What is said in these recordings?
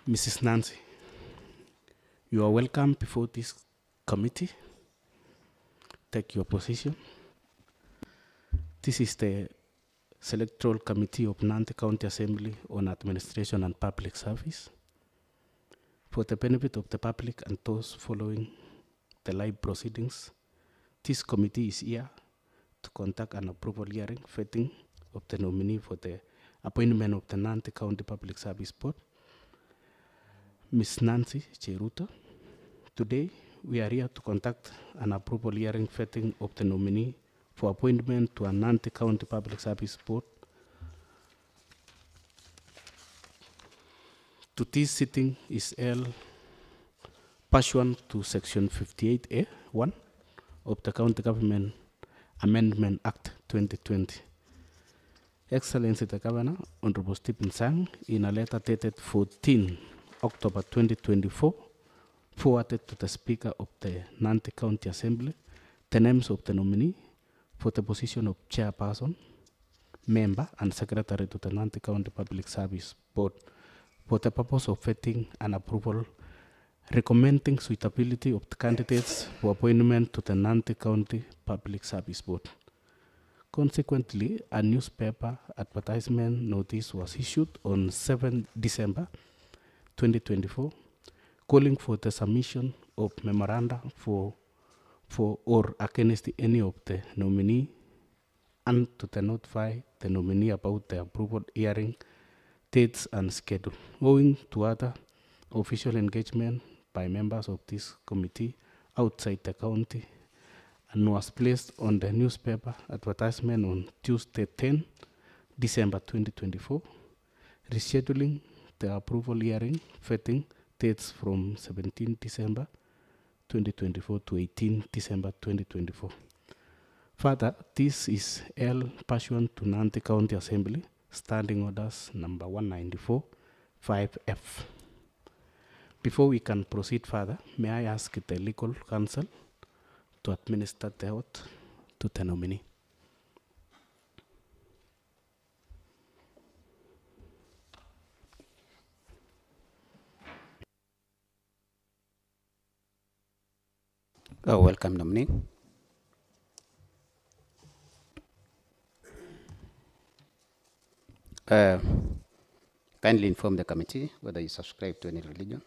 Mrs. Nancy, you are welcome before this committee. Take your position. This is the Selectoral Committee of Nandi County Assembly on Administration and Public Service. For the benefit of the public and those following the live proceedings, this committee is here to conduct an approval hearing vetting of the nominee for the appointment of the Nandi County Public Service Board, Ms. Nancy Cheruto. Today, we are here to conduct an approval hearing vetting of the nominee for appointment to a Nandi County Public Service Board. To this sitting is held pursuant to Section 58A(1) of the County Government Amendment Act 2020. Excellency the Governor, Honorable Stephen Sang, in a letter dated 14 October 2024, forwarded to the Speaker of the Nandi County Assembly the names of the nominee for the position of Chairperson, Member, and Secretary to the Nandi County Public Service Board for the purpose of vetting and approval, recommending suitability of the candidates for appointment to the Nandi County Public Service Board. Consequently, a newspaper advertisement notice was issued on 7 December 2024, calling for the submission of memoranda for or against any of the nominee and to notify the nominee about the approval hearing dates and schedule. Owing to other official engagement by members of this committee outside the county, and was placed on the newspaper advertisement on Tuesday 10 December 2024, rescheduling the approval hearing vetting dates from 17 December 2024 to 18 December 2024. Further, this is held pursuant to Nandi County Assembly Standing Orders number 194, 5F. Before we can proceed further, may I ask the legal counsel to administer the oath to the nominee. Welcome, nominee. Kindly inform the committee whether you subscribe to any religion.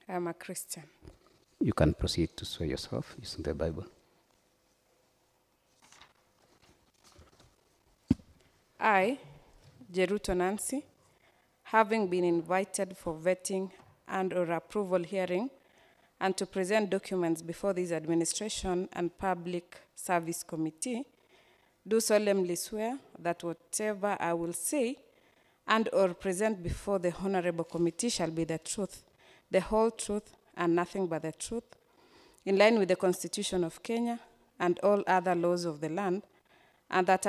I'm a Christian. You can proceed to swear yourself using the Bible. I, Cheruto Nancy, having been invited for vetting and or approval hearing and to present documents before this Administration and Public Service Committee, do solemnly swear that whatever I will say and or present before the Honorable Committee shall be the truth, the whole truth, and nothing but the truth, in line with the Constitution of Kenya and all other laws of the land, and that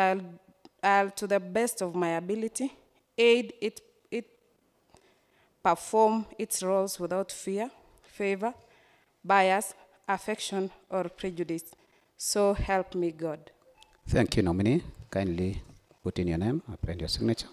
I'll to the best of my ability, aid it perform its roles without fear, favor, bias, affection, or prejudice. So help me God. Thank you, nominee. Kindly put in your name, append your signature.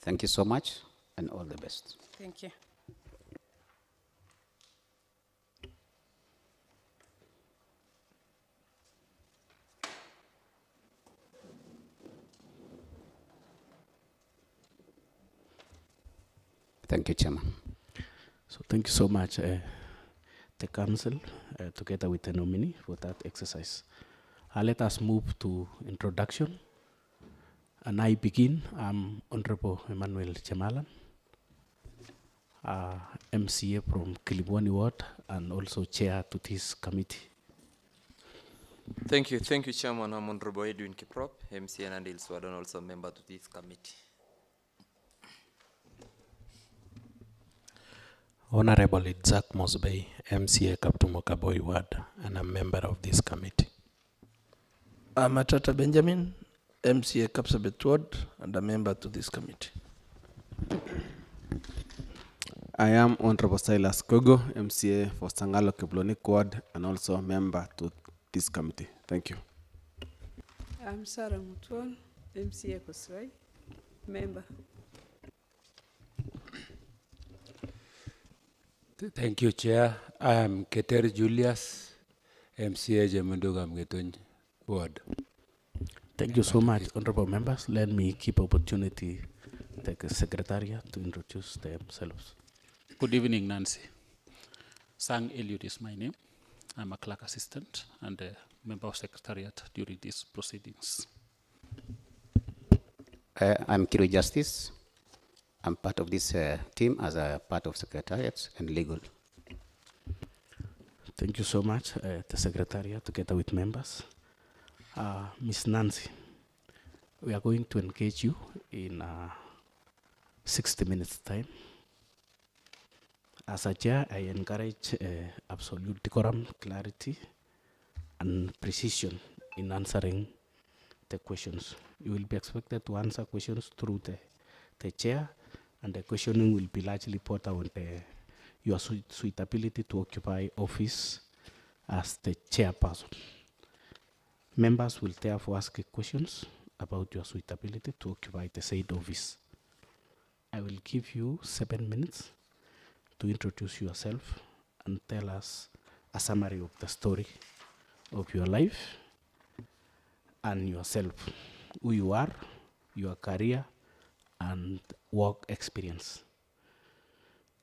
Thank you so much, and all the best. Thank you. Thank you, Chairman. So thank you so much, the council, together with the nominee for that exercise. Let us move to introduction. And I begin. I'm Honorable Emmanuel Chemalan, MCA from Kilibwani Ward and also chair to this committee. Thank you, Chairman. I'm Honorable Edwin Kiprop, MCA Nandi Swadon, also member to this committee. Honorable Isaac Mosbey, MCA Kaptumokaboi Ward, and a member of this committee. Matata Benjamin, MCA Kapsabet Ward, and a member to this committee. I am Honorable Silas Kogo, MCA for Sangalo Kiblonik Ward, and also a member to this committee. Thank you. I'm Sarah Mutual, MCA Koswai, member. Thank you, Chair. I am Keter Julius, MCA Jamundugam Getun Board. Thank you so much, honorable members. Let me keep opportunity to the Secretariat to introduce themselves. Good evening, Nancy. Sang Elliot is my name. I'm a clerk assistant and a member of Secretariat during these proceedings. I'm Kiro Justice. I'm part of this team as a part of Secretariat and legal. Thank you so much, the Secretariat, together with members. Ms. Nancy, we are going to engage you in 60 minutes time. As a chair, I encourage absolute decorum, clarity, and precision in answering the questions. You will be expected to answer questions through the chair, and the questioning will be largely put on your suitability to occupy office as the chairperson. Members will therefore ask questions about your suitability to occupy the said office. I will give you 7 minutes to introduce yourself and tell us a summary of the story of your life and yourself, who you are, your career, and work experience.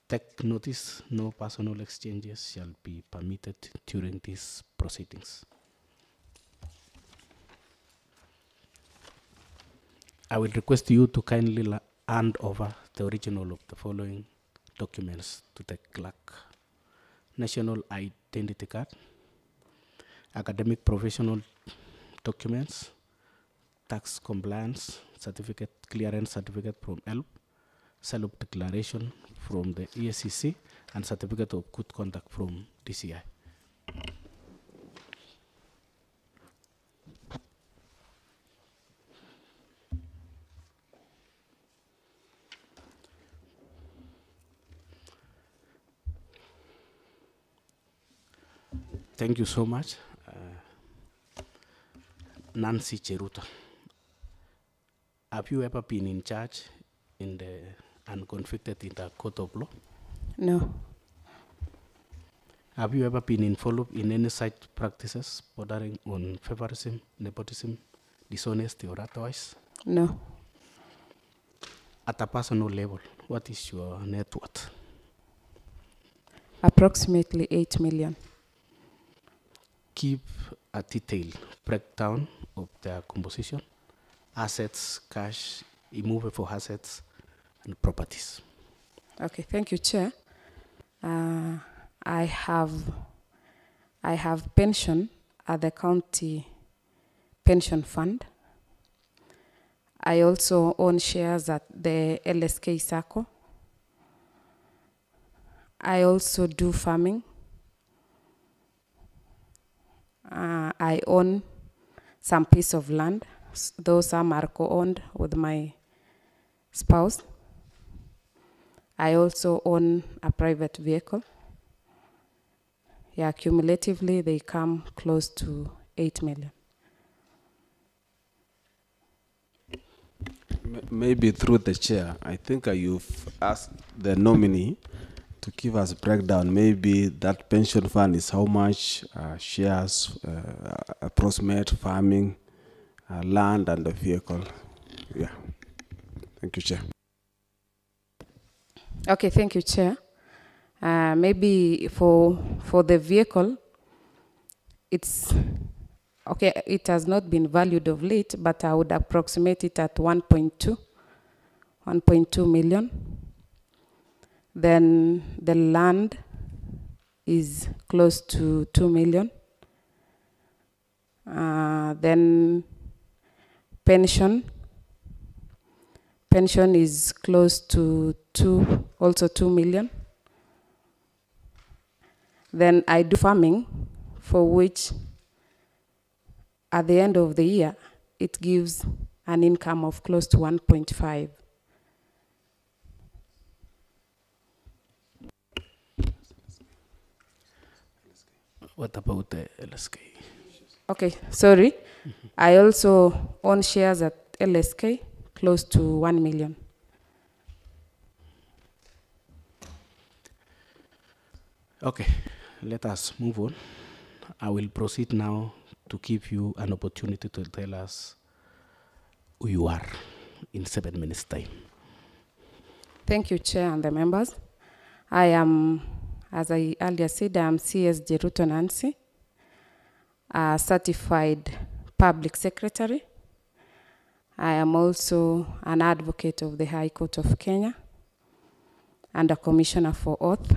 Take notice, no personal exchanges shall be permitted during these proceedings. I will request you to kindly hand over the original of the following documents to the clerk: national identity card, academic professional documents, tax compliance certificate, clearance certificate from ELB, self declaration from the ESCC, and certificate of good conduct from DCI. Thank you so much, Nancy Cheruto. Have you ever been in charge in the and convicted in the court of law? No. Have you ever been involved in any such practices bordering on favorism, nepotism, dishonesty, or otherwise? No. At a personal level, what is your net worth? Approximately 8 million. Give a detailed breakdown of their composition, assets, cash, immovable assets, and properties. Okay, thank you, Chair. I have pension at the county pension fund. I also own shares at the LSK Sacco. I also do farming. I own some piece of land. Those are Marco owned with my spouse. I also own a private vehicle. Yeah, cumulatively they come close to 8 million. Maybe through the chair, I think you've asked the nominee to give us a breakdown. Maybe that pension fund is how much shares, approximate farming, land, and the vehicle. Yeah. Thank you, Chair. Okay, thank you, Chair. Maybe for the vehicle, it's okay. It has not been valued of late, but I would approximate it at 1.2 million. Then the land is close to 2 million. Then pension. Pension is close to 2 million. Then I do farming, for which at the end of the year, it gives an income of close to 1.5. What about the LSK? Okay, sorry. I also own shares at LSK, close to 1 million. Okay, let us move on. I will proceed now to give you an opportunity to tell us who you are in 7 minutes' time. Thank you, Chair and the members. I am, as I earlier said, I am CS Jeruto Nancy, a certified public secretary. I am also an advocate of the High Court of Kenya and a commissioner for oath.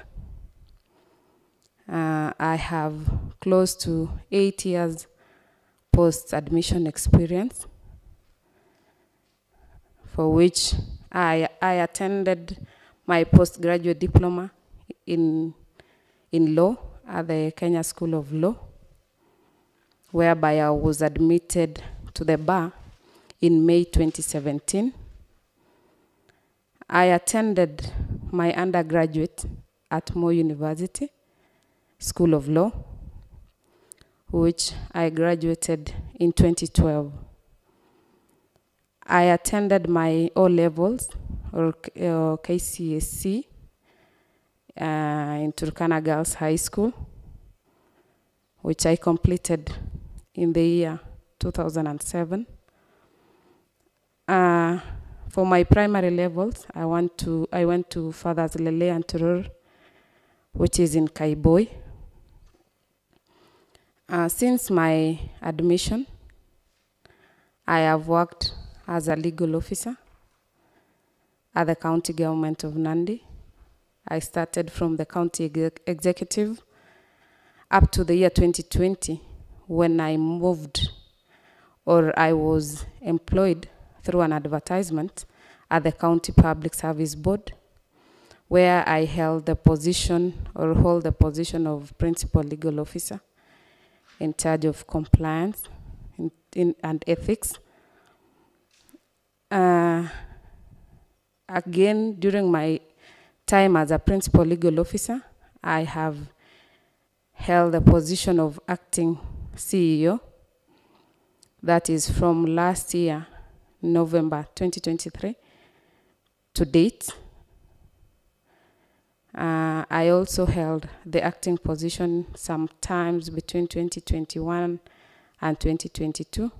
I have close to 8 years post-admission experience, for which I attended my postgraduate diploma in law at the Kenya School of Law, whereby I was admitted to the bar in May 2017. I attended my undergraduate at Moi University School of Law, which I graduated in 2012. I attended my O-levels, or KCSE, in Turkana Girls High School, which I completed in the year 2007. For my primary levels, I went to Fathers Lele and Turur, which is in Kaiboi. Since my admission, I have worked as a legal officer at the county government of Nandi. I started from the county executive up to the year 2020, when I moved, or I was employed through an advertisement at the County Public Service Board, where I held the position, or hold the position, of principal legal officer in charge of compliance and ethics. Again, during my time as a principal legal officer, I have held the position of acting CEO. That is from last year, November 2023, to date. I also held the acting position sometimes between 2021 and 2022,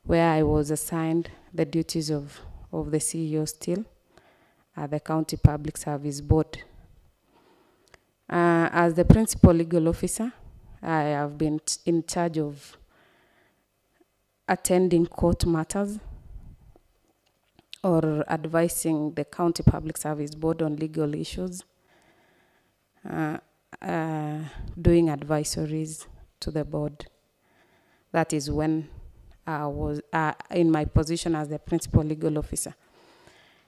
where I was assigned the duties of the CEO still at the County Public Service Board. As the principal legal officer, I have been in charge of attending court matters or advising the County Public Service Board on legal issues, doing advisories to the board. That is when I was in my position as the principal legal officer.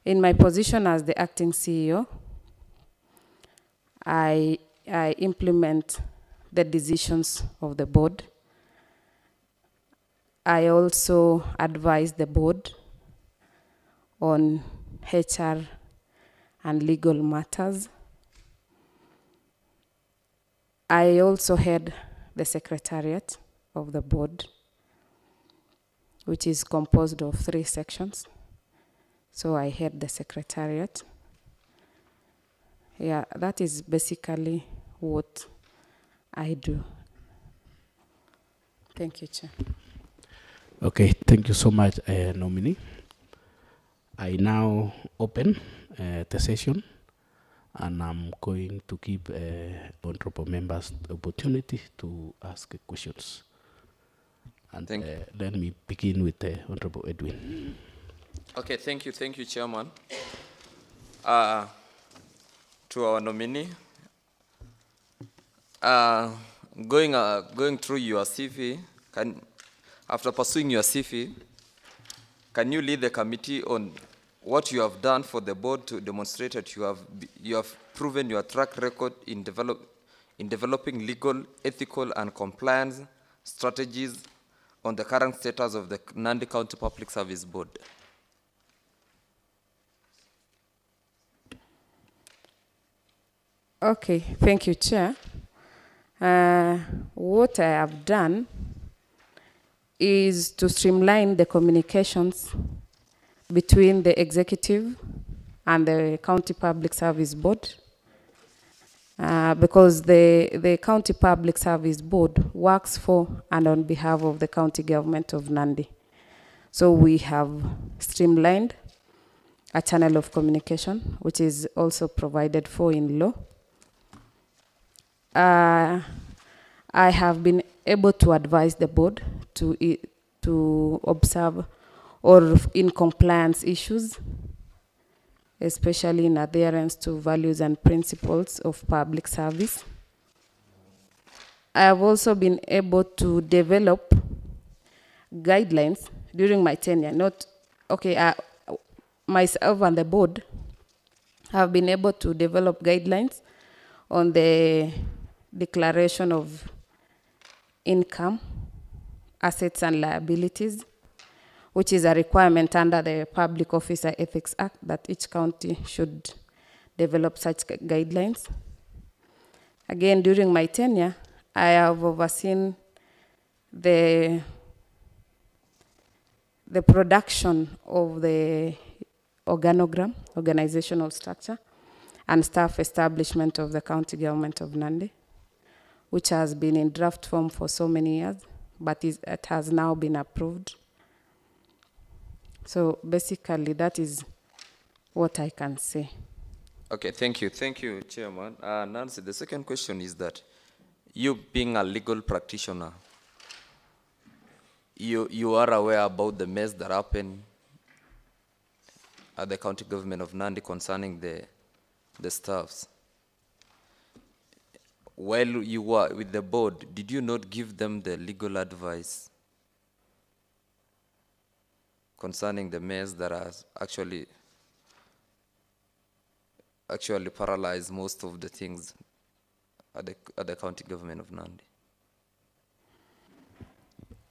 In my position as the acting CEO, I implement the decisions of the board. I also advise the board on HR and legal matters. I also head the secretariat of the board, which is composed of 3 sections. So I head the secretariat. Yeah, that is basically what I do. Thank you, Chair. Okay, thank you so much, nominee. I now open the session, and I'm going to give honorable members the opportunity to ask questions. And let me begin with Honorable Edwin. Okay, thank you, Chairman. To our nominee, going through your CV, after pursuing your CV, can you lead the committee on what you have done for the board to demonstrate that you have proven your track record in developing legal, ethical, and compliance strategies on the current status of the Nandi County Public Service Board? Okay, thank you, Chair. What I have done is to streamline the communications between the executive and the County Public Service Board, because the County Public Service Board works for and on behalf of the county government of Nandi. So we have streamlined a channel of communication, which is also provided for in law. I have been able to advise the board to observe or in compliance issues, especially in adherence to values and principles of public service. I have also been able to develop guidelines during my tenure. Myself and the board have been able to develop guidelines on the declaration of income, assets and liabilities, which is a requirement under the Public Officer Ethics Act that each county should develop such guidelines. Again, during my tenure, I have overseen the production of the organogram, organizational structure, and staff establishment of the county government of Nandi, which has been in draft form for so many years, but it has now been approved. So basically, that is what I can say. Okay, thank you. Thank you, Chairman. Nancy, the second question is that you being a legal practitioner, you are aware about the mess that happened at the county government of Nandi concerning the staffs. While you were with the board, did you not give them the legal advice concerning the mess that has actually paralyzed most of the things at the county government of Nandi?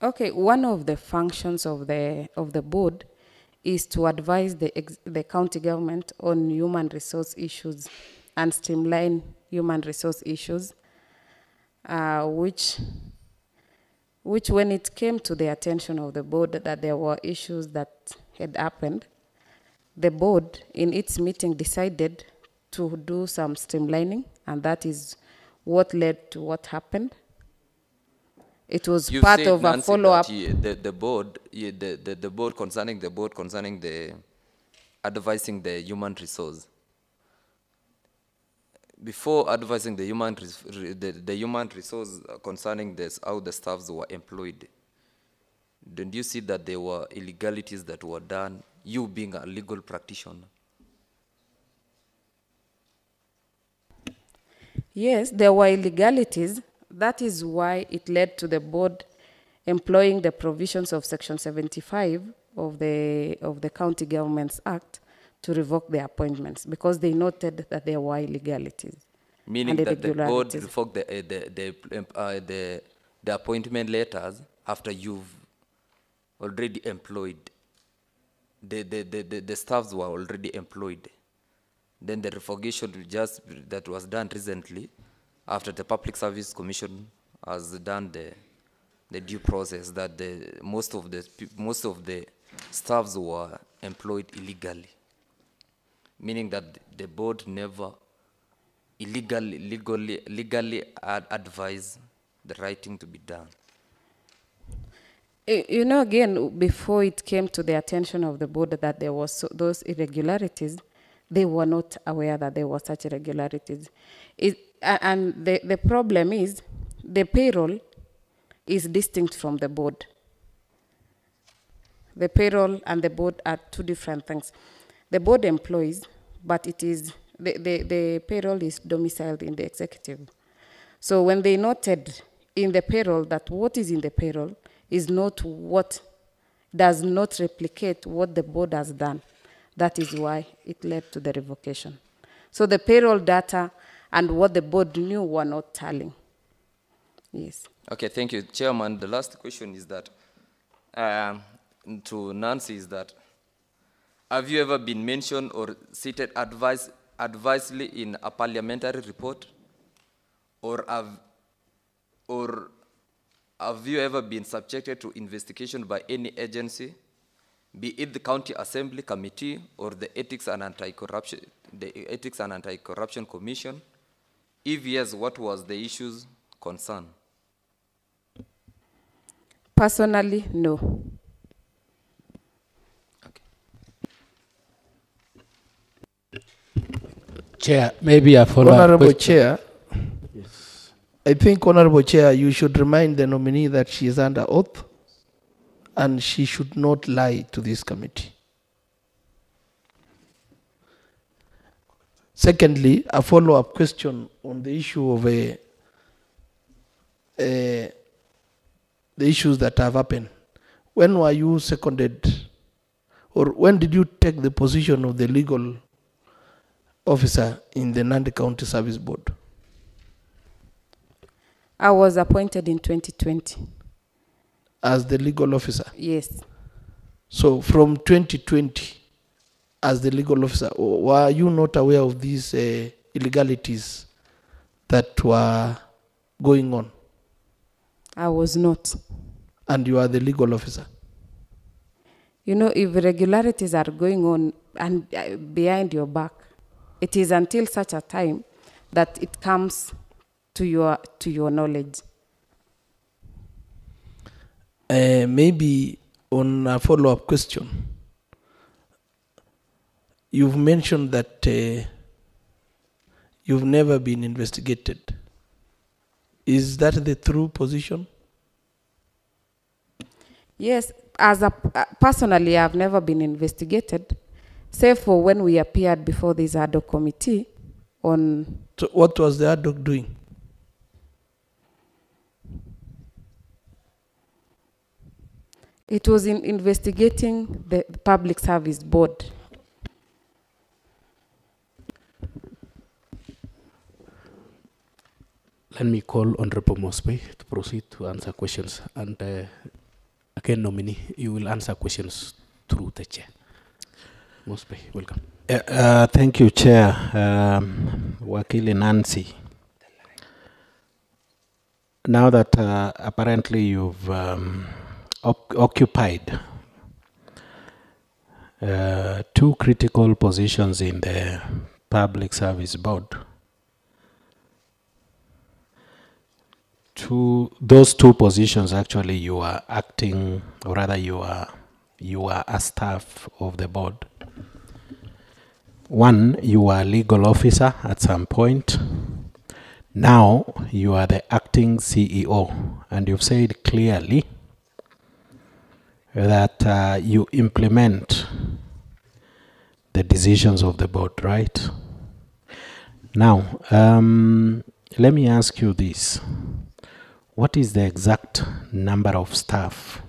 Okay, one of the functions of the board is to advise the county government on human resource issues and streamline human resource issues, which when it came to the attention of the board that there were issues that had happened, the board in its meeting decided to do some streamlining, and that is what led to what happened. It was You've part said, of Nancy, a follow-up. The board concerning the advising the human resource. Before advising the human resource concerning this, how the staffs were employed, don't you see that there were illegalities that were done, you being a legal practitioner? Yes, there were illegalities. That is why it led to the board employing the provisions of Section 75 of the County Governments Act to revoke the appointments, because they noted that there were illegalities. Meaning that the board revoked the appointment letters after you've already employed. The staffs were already employed. Then the revocation that was done recently, after the Public Service Commission has done the due process, that most of the staffs were employed illegally, meaning that the board never legally advised the right thing to be done. You know, again, before it came to the attention of the board that there was those irregularities, they were not aware that there were such irregularities. And the problem is the payroll is distinct from the board. The payroll and the board are two different things. The board employs, but it is the payroll is domiciled in the executive. So when they noted in the payroll that what is in the payroll is not what does not replicate what the board has done. That is why it led to the revocation. So the payroll data and what the board knew were not tallying. Yes. Okay, thank you, Chairman. The last question is that, to Nancy, is that, have you ever been mentioned or cited advisedly in a parliamentary report? Or have you ever been subjected to investigation by any agency, be it the County Assembly Committee or the Ethics and Anti-Corruption Commission? If yes, what was the issue's concern? Personally, no. Chair, maybe a follow-up Honorable question. Chair, I think, Honorable Chair, you should remind the nominee that she is under oath and she should not lie to this committee. Secondly, a follow-up question on the issue of the issues that have happened. When were you seconded, or when did you take the position of the legal officer in the Nandi County Service Board? I was appointed in 2020. As the legal officer? Yes. So from 2020, as the legal officer, were you not aware of these illegalities that were going on? I was not. And you are the legal officer? You know, if irregularities are going on and behind your back, it is until such a time that it comes to your knowledge. Maybe on a follow-up question, you've mentioned that you've never been investigated. Is that the true position? Yes, personally, I've never been investigated, save for when we appeared before this ad hoc committee on... So what was the ad hoc doing? It was in investigating the Public Service Board. Let me call Honorable Mosby to proceed to answer questions. And again, nominee, you will answer questions through the chair. Mosby, welcome. Thank you, Chair. Wakili Nancy. Now that apparently you've occupied two critical positions in the Public Service Board, those two positions, actually, you are acting, or rather you are a staff of the board. One, you are legal officer at some point. Now you are the acting CEO, and you've said clearly that you implement the decisions of the board, right? Now, let me ask you this. What is the exact number of staff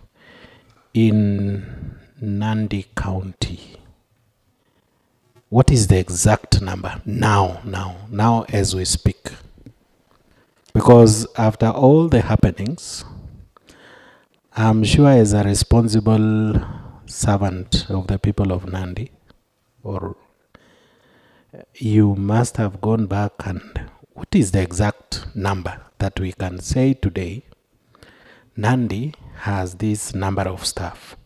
in Nandi County? What is the exact number now as we speak? Because after all the happenings, I'm sure as a responsible servant of the people of Nandi, or you must have gone back, and what is the exact number that we can say today Nandi has this number of staff?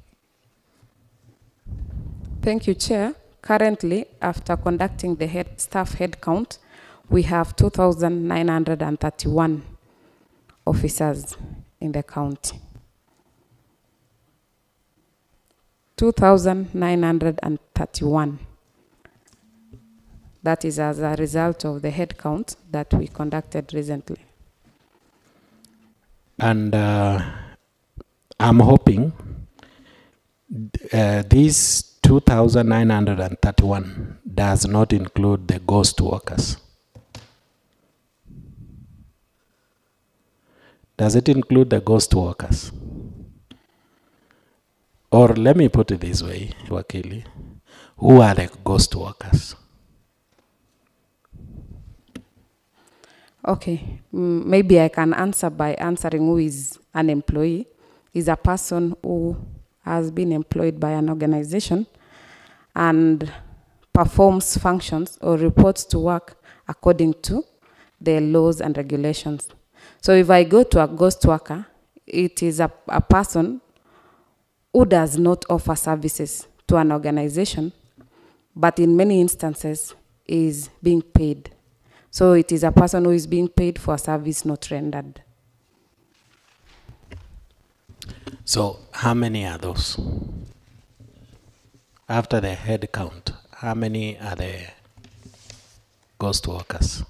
Thank you, Chair. Currently, after conducting the staff head count, we have 2,931 officers in the county. 2,931. That is as a result of the head count that we conducted recently. And I'm hoping these 2,931 does not include the ghost workers. Does it include the ghost workers? Or let me put it this way, Wakili. Who are the ghost workers? Okay, maybe I can answer by answering who is an employee. Is a person who has been employed by an organization and performs functions or reports to work according to the laws and regulations. So if I go to a ghost worker, it is a person who does not offer services to an organization, but in many instances is being paid. So it is a person who is being paid for a service not rendered. So how many are those? After the head count, how many are the ghost workers?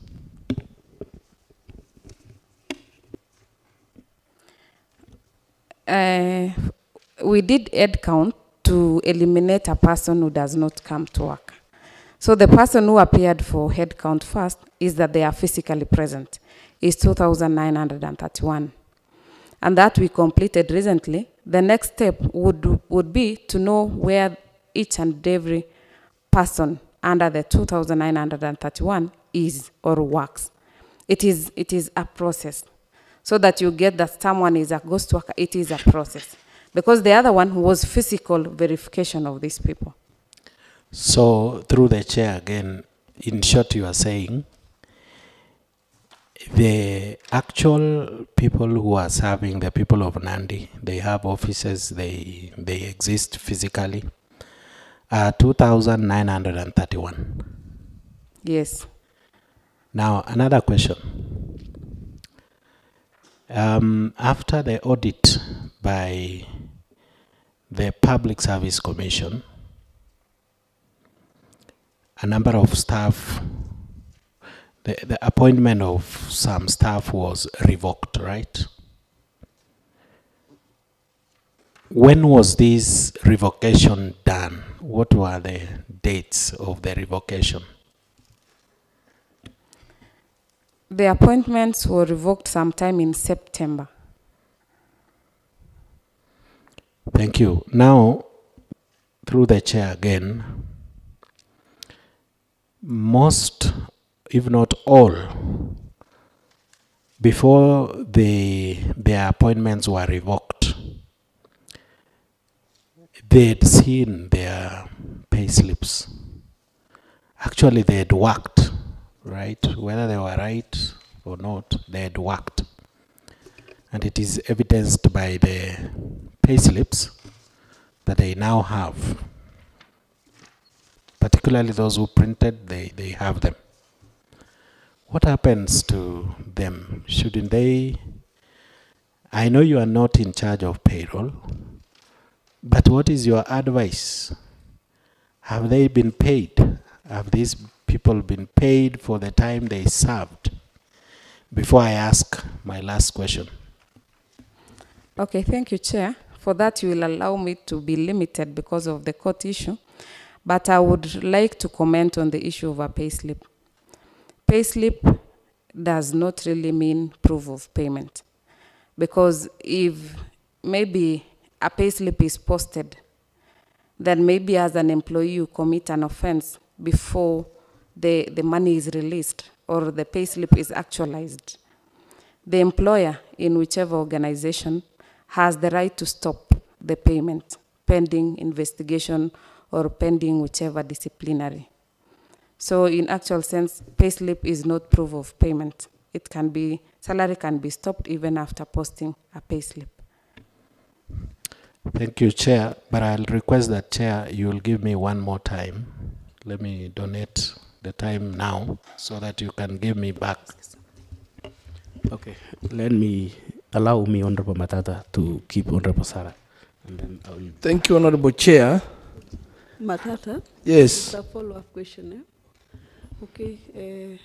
We did head count to eliminate a person who does not come to work. So the person who appeared for head count first is that they are physically present, is 2,931. And that we completed recently. The next step would be to know where each and every person under the 2,931 is or works. It is a process. So that you get that someone is a ghost worker, it is a process. Because the other one was physical verification of these people. So through the chair again, in short you are saying, the actual people who are serving, the people of Nandi, they have offices, they exist physically, are 2,931. Yes. Now another question. After the audit by the Public Service Commission, a number of staff, the appointment of some staff was revoked, right? When was this revocation done? What were the dates of the revocation? The appointments were revoked sometime in September. Thank you. Now, through the chair again, most, if not all, before their appointments were revoked, they had seen their pay slips. Actually, they had worked, right? Whether they were right or not, they had worked. And it is evidenced by the pay slips that they now have. Particularly those who printed, they have them. What happens to them? Shouldn't they? I know you are not in charge of payroll, but what is your advice? Have they been paid? Have these people been paid for the time they served? Before I ask my last question. Okay, thank you, Chair. For that, you will allow me to be limited because of the court issue. But I would like to comment on the issue of a payslip. Payslip does not really mean proof of payment. Because if maybe a payslip is posted, then maybe as an employee you commit an offense before the money is released or the payslip is actualized. The employer in whichever organization has the right to stop the payment pending investigation or pending whichever disciplinary. So in actual sense, payslip is not proof of payment. It can be, salary can be stopped even after posting a payslip. Thank you, Chair, but I'll request that, Chair, you will give me one more time. Let me donate the time now so that you can give me back. Okay, allow me, Honorable Matata, to keep Honorable Sarah. And then I will. Thank you, Honorable Chair. Matata? Yes. It's a follow-up question. Okay.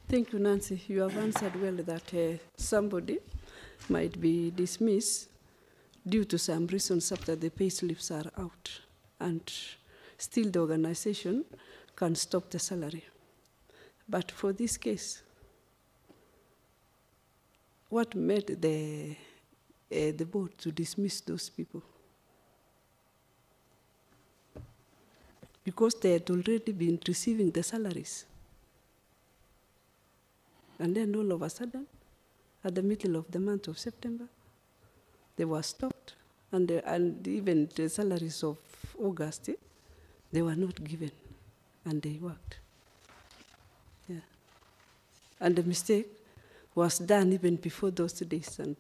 Thank you, Nancy. You have answered well that somebody might be dismissed due to some reasons after the pay slips are out, and still the organization can stop the salary. But for this case, what made the board to dismiss those people? because they had already been receiving the salaries. And then all of a sudden, at the middle of the month of September, they were stopped, and even the salaries of August, they were not given, and they worked. Yeah. And the mistake was done even before those days, and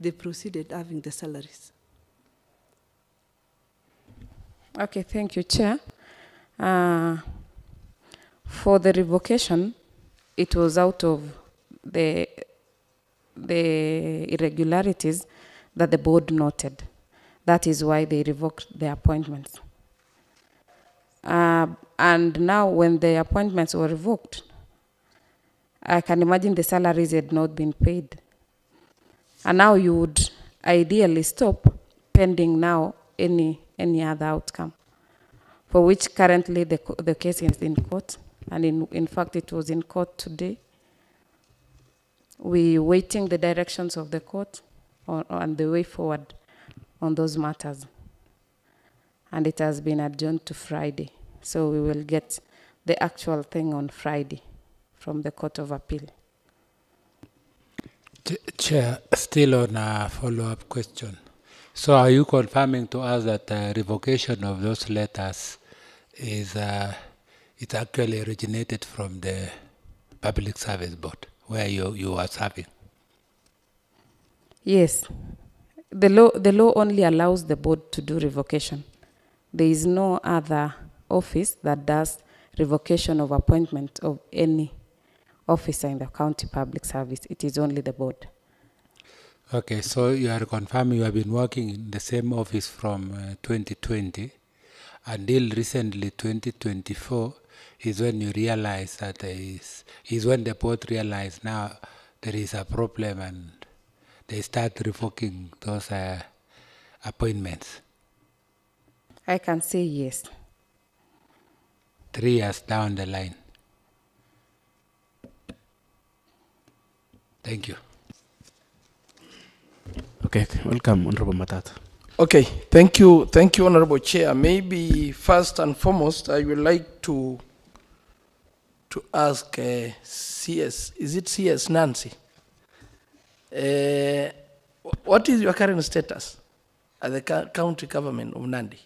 they proceeded having the salaries. Okay, thank you, Chair. For the revocation, it was out of the irregularities that the board noted. That is why they revoked the appointments. And now when the appointments were revoked, I can imagine the salaries had not been paid. And now you would ideally stop pending now any other outcome, for which currently the case is in court. And in fact, it was in court today. We're waiting the directions of the court on the way forward on those matters. And it has been adjourned to Friday. So we will get the actual thing on Friday from the Court of Appeal. Chair, still on a follow-up question. So are you confirming to us that revocation of those letters is it actually originated from the Public Service Board, where you are serving? Yes. The law only allows the board to do revocation. There is no other office that does revocation of appointment of any officer in the county public service. It is only the board. Okay, so you are confirming you have been working in the same office from 2020 until recently 2024 is when you realize that is when the board realized now there is a problem and they start revoking those appointments. I can say yes. 3 years down the line. Thank you. Okay, welcome, Honorable Matata. Okay, thank you, Honorable Chair. Maybe first and foremost, I would like to ask CS, is it CS Nancy? What is your current status at the county government of Nandi?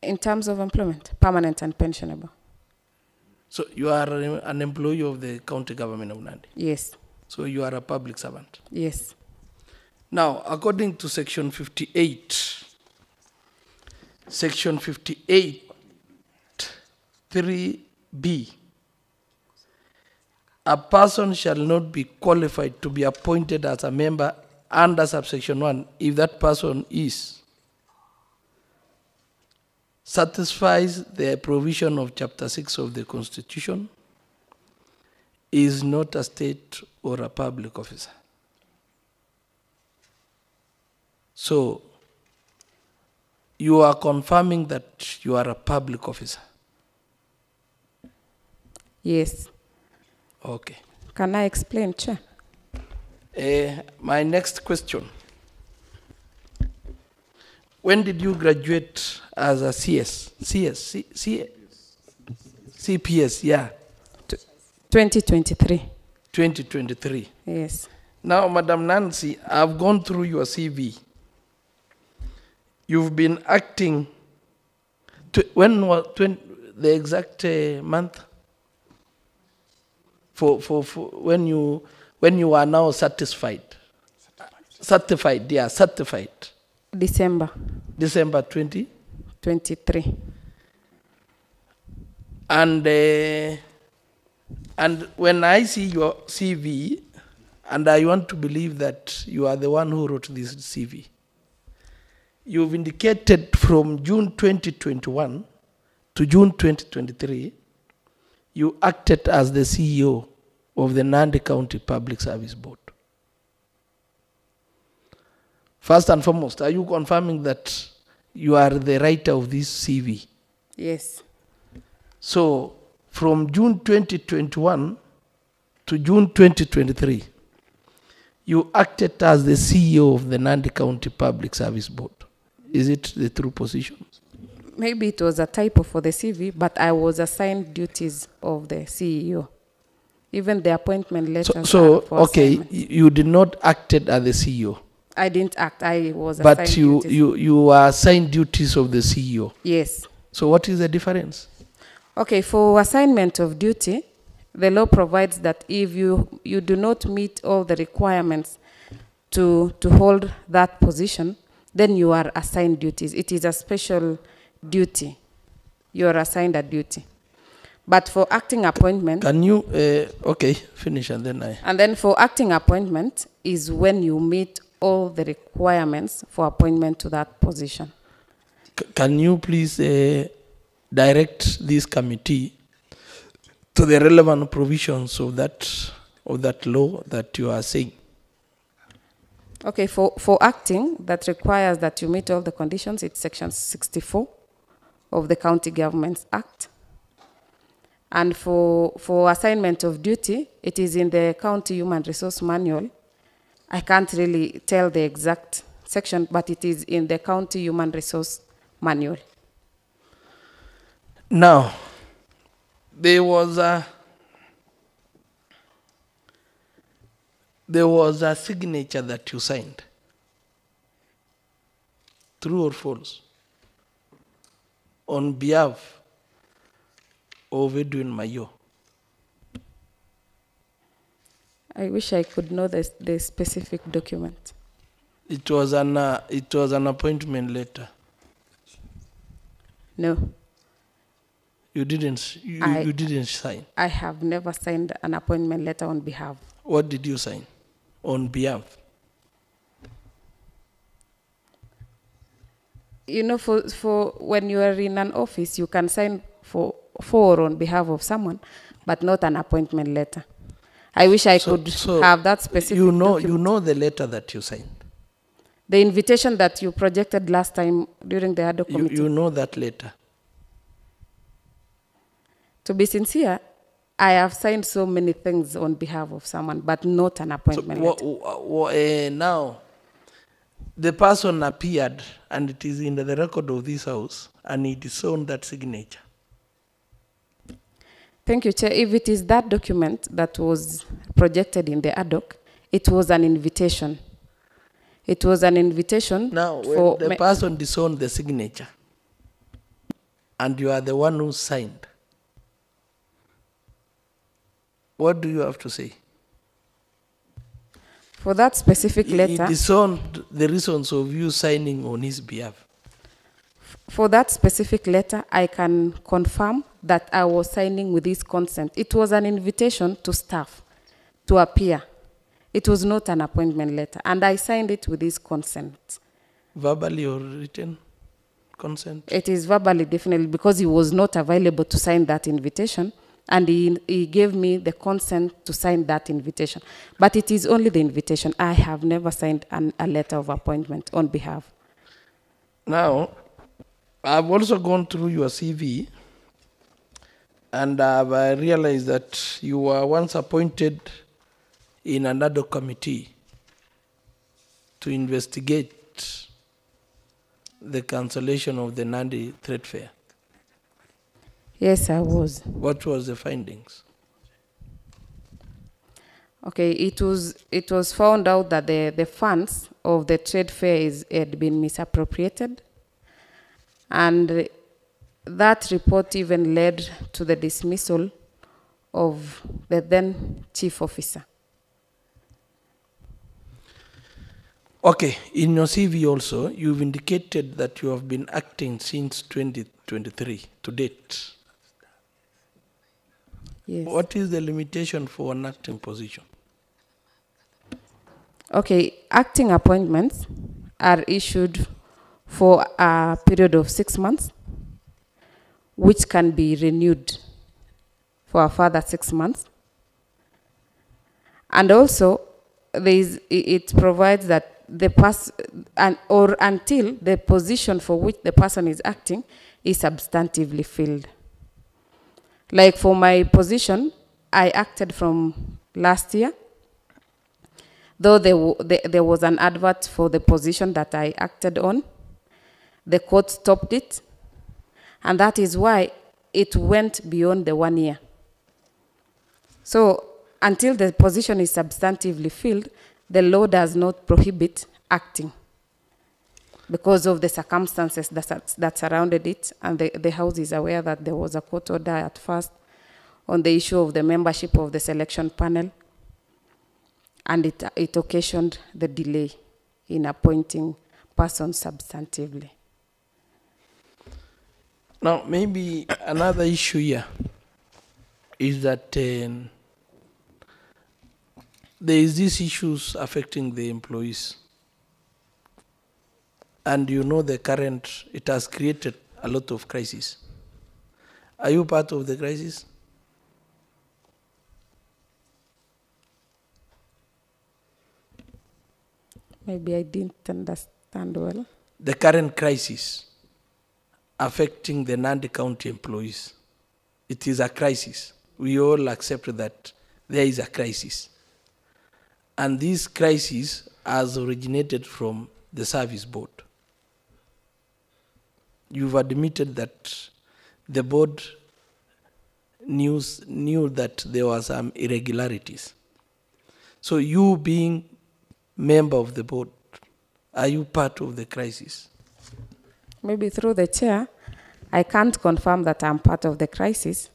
In terms of employment, permanent and pensionable. So you are an employee of the county government of Nandi? Yes. So you are a public servant? Yes. Now, according to Section 58, Section 58, 3B, a person shall not be qualified to be appointed as a member under subsection 1 if that person satisfies the provision of Chapter 6 of the Constitution, is not a state or a public officer. So, you are confirming that you are a public officer? Yes. Okay. Can I explain, Chair? My next question. When did you graduate as a CPS, yeah? 2023. 2023. Yes. Now, Madam Nancy, I've gone through your CV. You've been acting, when was the exact month? For when you are now certified. Certified. December 2023. And when I see your CV, and I want to believe that you are the one who wrote this CV, you've indicated from June 2021 to June 2023, you acted as the CEO of the Nandi County Public Service Board. First and foremost, are you confirming that you are the writer of this CV? Yes. So, from June 2021 to June 2023, you acted as the CEO of the Nandi County Public Service Board. Is it the true position? Maybe it was a typo for the CV, but I was assigned duties of the CEO. Even the appointment letters. So are for okay, assignments. you did not acted as the CEO, I didn't act. I was but assigned you, duties. you were assigned duties of the CEO. Yes. So what is the difference? Okay, for assignment of duty, the law provides that if you do not meet all the requirements to hold that position, then you are assigned duties. It is a special duty. You are assigned a duty. But for acting appointment, Can you, okay, finish and then I. and then for acting appointment is when you meet all the requirements for appointment to that position. Can you please direct this committee to the relevant provisions of that law that you are saying? Okay, for acting, that requires that you meet all the conditions, it's section 64 of the County Governments Act. And for assignment of duty, it is in the County Human Resource Manual. I can't really tell the exact section, but it is in the County Human Resource Manual. Now, there was a signature that you signed. True or false? On behalf of Edwin Mayo. I wish I could know the specific document. It was an appointment letter. No. You didn't sign. I have never signed an appointment letter on behalf. What did you sign? On behalf. You know, for when you are in an office, you can sign for or on behalf of someone, but not an appointment letter. I wish I could have that specific document. You know the letter that you signed. The invitation that you projected last time during the ad hoc committee. You know that letter. To be sincere, I have signed so many things on behalf of someone, but not an appointment letter. Now, the person appeared, and it is in the record of this house, and it is on that signature. Thank you, Chair. If it is that document that was projected in the ad hoc, it was an invitation. It was an invitation. Now, for when the person disowned the signature, and you are the one who signed, what do you have to say? For that specific letter. He disowned the reasons of you signing on his behalf. For that specific letter, I can confirm that I was signing with his consent. It was an invitation to staff to appear. It was not an appointment letter, and I signed it with his consent. Verbally or written consent? It is verbally, definitely, because he was not available to sign that invitation, and he gave me the consent to sign that invitation. But it is only the invitation. I have never signed a letter of appointment on behalf. Now, I've also gone through your CV, and I've realized that you were once appointed in another committee to investigate the cancellation of the Nandi Trade Fair. Yes, I was. What was the findings? Okay, it was found out that the funds of the trade fair had been misappropriated, and that report even led to the dismissal of the then chief officer. Okay, in your CV also, you've indicated that you have been acting since 2023 to date. Yes. What is the limitation for an acting position? Okay, acting appointments are issued for a period of 6 months, which can be renewed for a further 6 months. And also, it provides that the person, or until the position for which the person is acting is substantively filled. Like for my position, I acted from last year, though there was an advert for the position that I acted on. the court stopped it, and that is why it went beyond the 1 year. So until the position is substantively filled, the law does not prohibit acting because of the circumstances that surrounded it, and the House is aware that there was a court order at first on the issue of the membership of the selection panel, and it occasioned the delay in appointing persons substantively. Now, maybe another issue here is that there is these issues affecting the employees. And you know the current, it has created a lot of crisis. Are you part of the crisis? Maybe I didn't understand well. The current crisis affecting the Nandi County employees. It is a crisis. We all accept that there is a crisis. And this crisis has originated from the service board. You've admitted that the board knew that there were some irregularities. So you being member of the board, are you part of the crisis? Maybe through the chair, I can't confirm that I'm part of the crisis,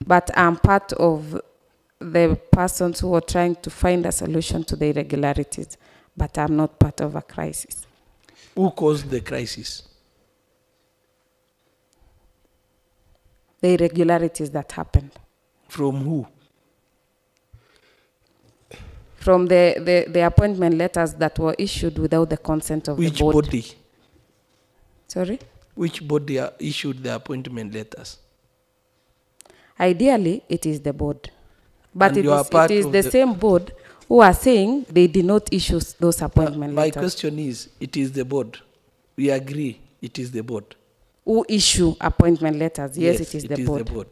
but I'm part of the persons who are trying to find a solution to the irregularities, but I'm not part of a crisis. Who caused the crisis? The irregularities that happened. From who? From the appointment letters that were issued without the consent of the board. Which body? Sorry? Which body issued the appointment letters? Ideally, it is the board. But And it is the same board who are saying they did not issue those appointment My letters. question is, it is the board. We agree it is the board. Who issue appointment letters? Yes, it is the board.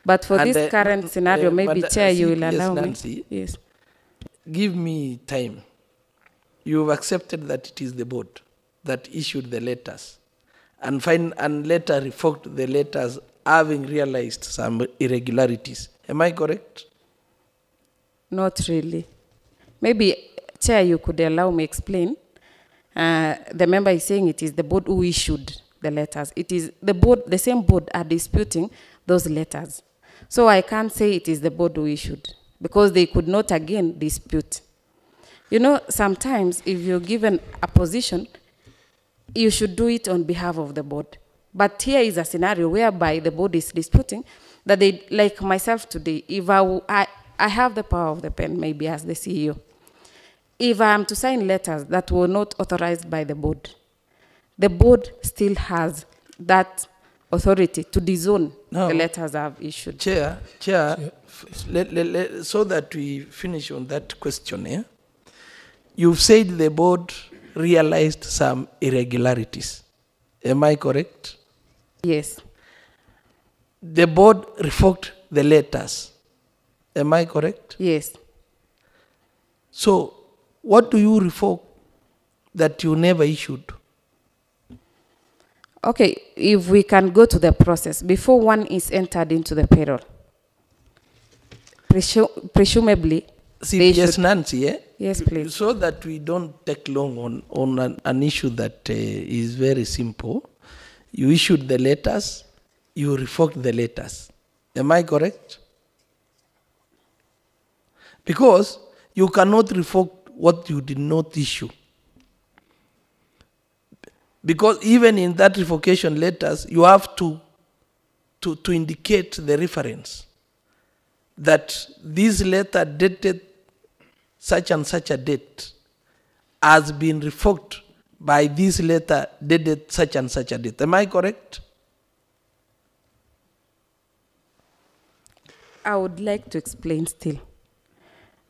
But for this current scenario, maybe Chair, you will allow Nancy, me. Yes. Give me time. You've accepted that it is the board that issued the letters, and later revoked the letters, having realized some irregularities. Am I correct? Not really. Maybe, Chair, you could allow me explain. The member is saying it is the board who issued the letters. It is the board, the same board are disputing those letters. So I can't say it is the board who issued, because they could not again dispute. You know, sometimes if you're given a position, you should do it on behalf of the board. But here is a scenario whereby the board is disputing that they, like myself today, if I have the power of the pen, maybe as the CEO. If I am to sign letters that were not authorized by the board still has that authority to disown the letters I've issued. Chair, so that we finish on that question, you've said the board realized some irregularities. Am I correct? Yes. The board revoked the letters. Am I correct? Yes. So, what do you revoke that you never issued? Okay, if we can go to the process, before one is entered into the payroll, presumably, Yes, Nancy, Yes, please. So that we don't take long on an issue that is very simple. You issued the letters, you revoked the letters. Am I correct? Because you cannot revoke what you did not issue. Because even in that revocation letters, you have to indicate the reference that this letter dated such and such a date has been revoked by this letter dated such and such a date. Am I correct? I would like to explain still.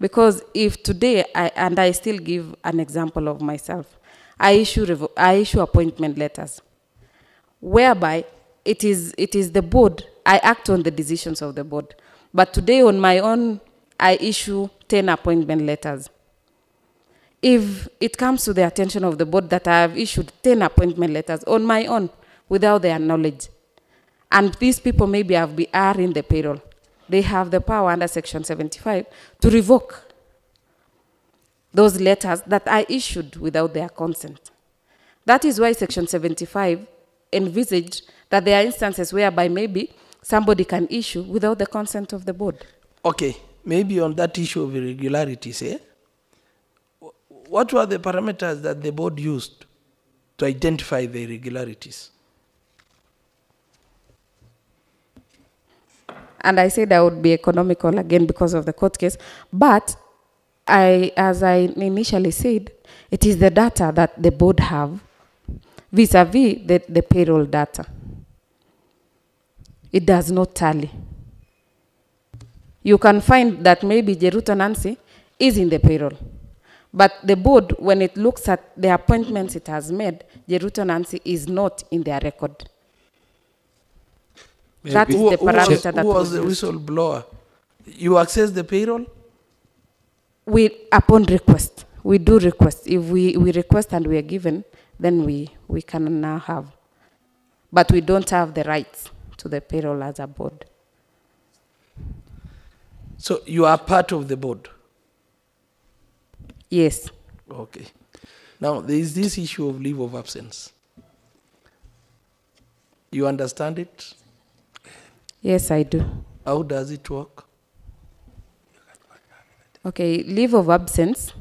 Because if today, I still give an example of myself, I issue appointment letters, whereby it is the board, I act on the decisions of the board. But today on my own, I issue 10 appointment letters. if it comes to the attention of the board that I have issued 10 appointment letters on my own without their knowledge, and these people maybe are in the payroll, they have the power under Section 75 to revoke those letters that I issued without their consent. That is why Section 75 envisaged that there are instances whereby maybe somebody can issue without the consent of the board. Okay, maybe on that issue of irregularities, what were the parameters that the board used to identify the irregularities? And I said I would be economical again because of the court case, but as I initially said, it is the data that the board have vis-a-vis the payroll data. It does not tally. You can find that maybe Jeruto Nancy is in the payroll, but the board, when it looks at the appointments it has made, Jeruto Nancy is not in their record. That is the parameter that who was the whistleblower? You access the payroll? Upon request. We do request. If we request and we are given, then we can now have. But we don't have the rights to the payroll as a board. So you are part of the board? Yes. Okay. Now, there is this issue of leave of absence. You understand it? Yes, I do. How does it work? Okay, leave of absence,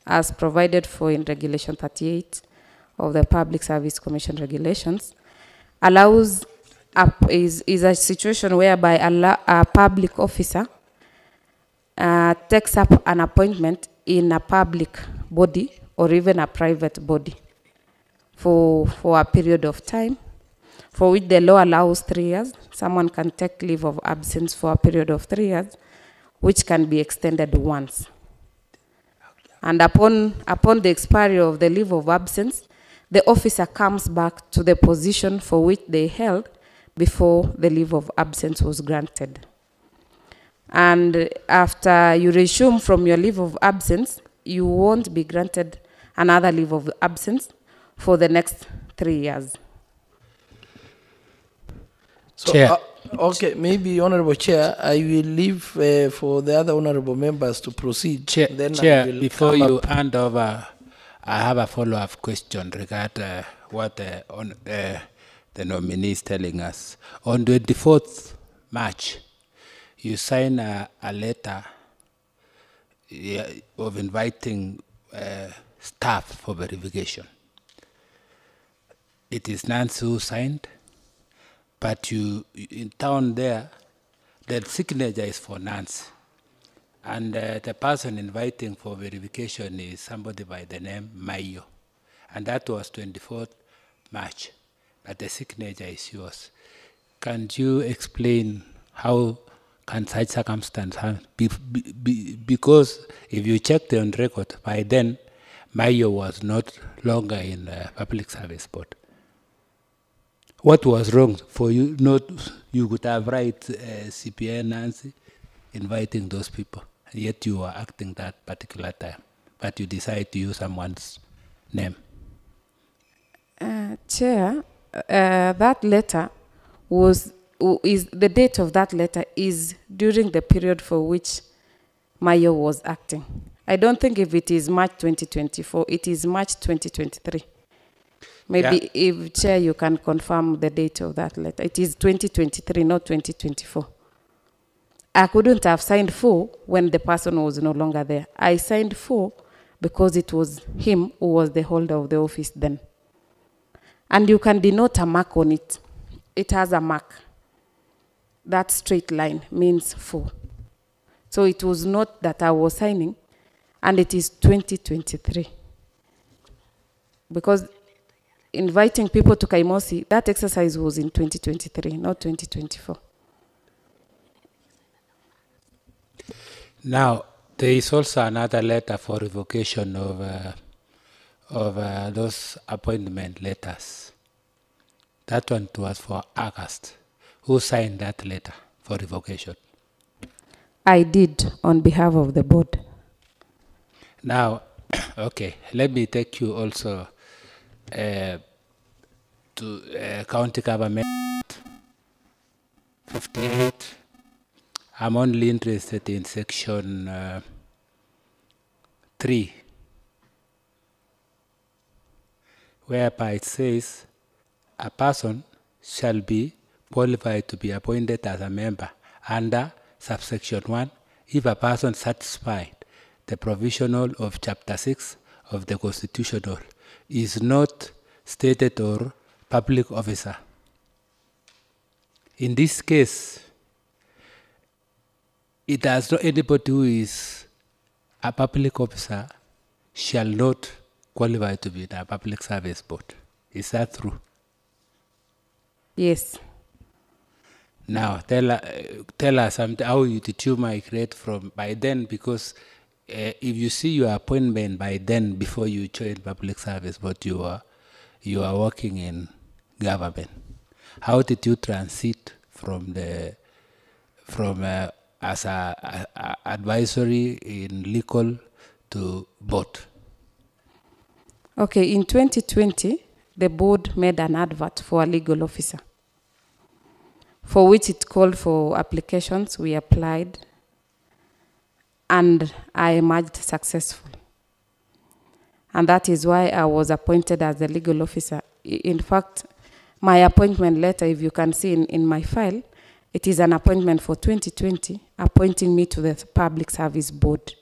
as provided for in Regulation 38 of the Public Service Commission regulations, allows is a situation whereby a public officer takes up an appointment in a public body or even a private body for a period of time, for which the law allows 3 years. Someone can take leave of absence for a period of 3 years, which can be extended once. And upon the expiry of the leave of absence, the officer comes back to the position for which they held before the leave of absence was granted. And after you resume from your leave of absence, you won't be granted another leave of absence for the next 3 years. So, Chair. Okay, maybe Honorable Chair, I will leave for the other honorable members to proceed. Chair, then Chair, before you hand over, I have a follow-up question regarding what the nominee is telling us. On the 24th March, you signed a letter of inviting staff for verification. It is Nancy who signed, but you in town there, the signature is for Nancy. And the person inviting for verification is somebody by the name Mayo. And that was 24th March, but the signature is yours. Can you explain how can such circumstance happen? Because if you check the on record, by then, Mayo was not longer in the Public Service Board. What was wrong for you? You could have right CPN Nancy inviting those people, yet you were acting that particular time, but you decide to use someone's name. Chair, that letter the date of that letter is during the period for which Mayo was acting. I don't think if it is March 2024, it is March 2023. Maybe if Chair, you can confirm the date of that letter. It is 2023, not 2024. I couldn't have signed 4 when the person was no longer there. I signed 4 because it was him who was the holder of the office then. And you can denote a mark on it. It has a mark. That straight line means 4. So it was not that I was signing, and it is 2023. Because inviting people to Kaimosi, that exercise was in 2023, not 2024. Now, there is also another letter for revocation of those appointment letters. That one was for August. Who signed that letter for revocation? I did on behalf of the board. Now, Okay, let me take you also to county government 58. I'm only interested in section 3, whereby it says a person shall be qualified to be appointed as a member under subsection 1 if a person satisfied the provisional of chapter 6 of the constitutional is not stated or public officer. In this case, it does not anybody who is a public officer shall not qualify to be in a public service board. Is that true? Yes. Now, tell us something, how did you migrate from by then? Because if you see your appointment by then, before you joined public service, but you are working in government, how did you transit from as a advisory in legal to board? Okay, in 2020, the board made an advert for a legal officer, for which it called for applications. We applied, and I emerged successful. And that is why I was appointed as the legal officer. In fact, my appointment letter, if you can see in my file, it is an appointment for 2020, appointing me to the Public Service Board.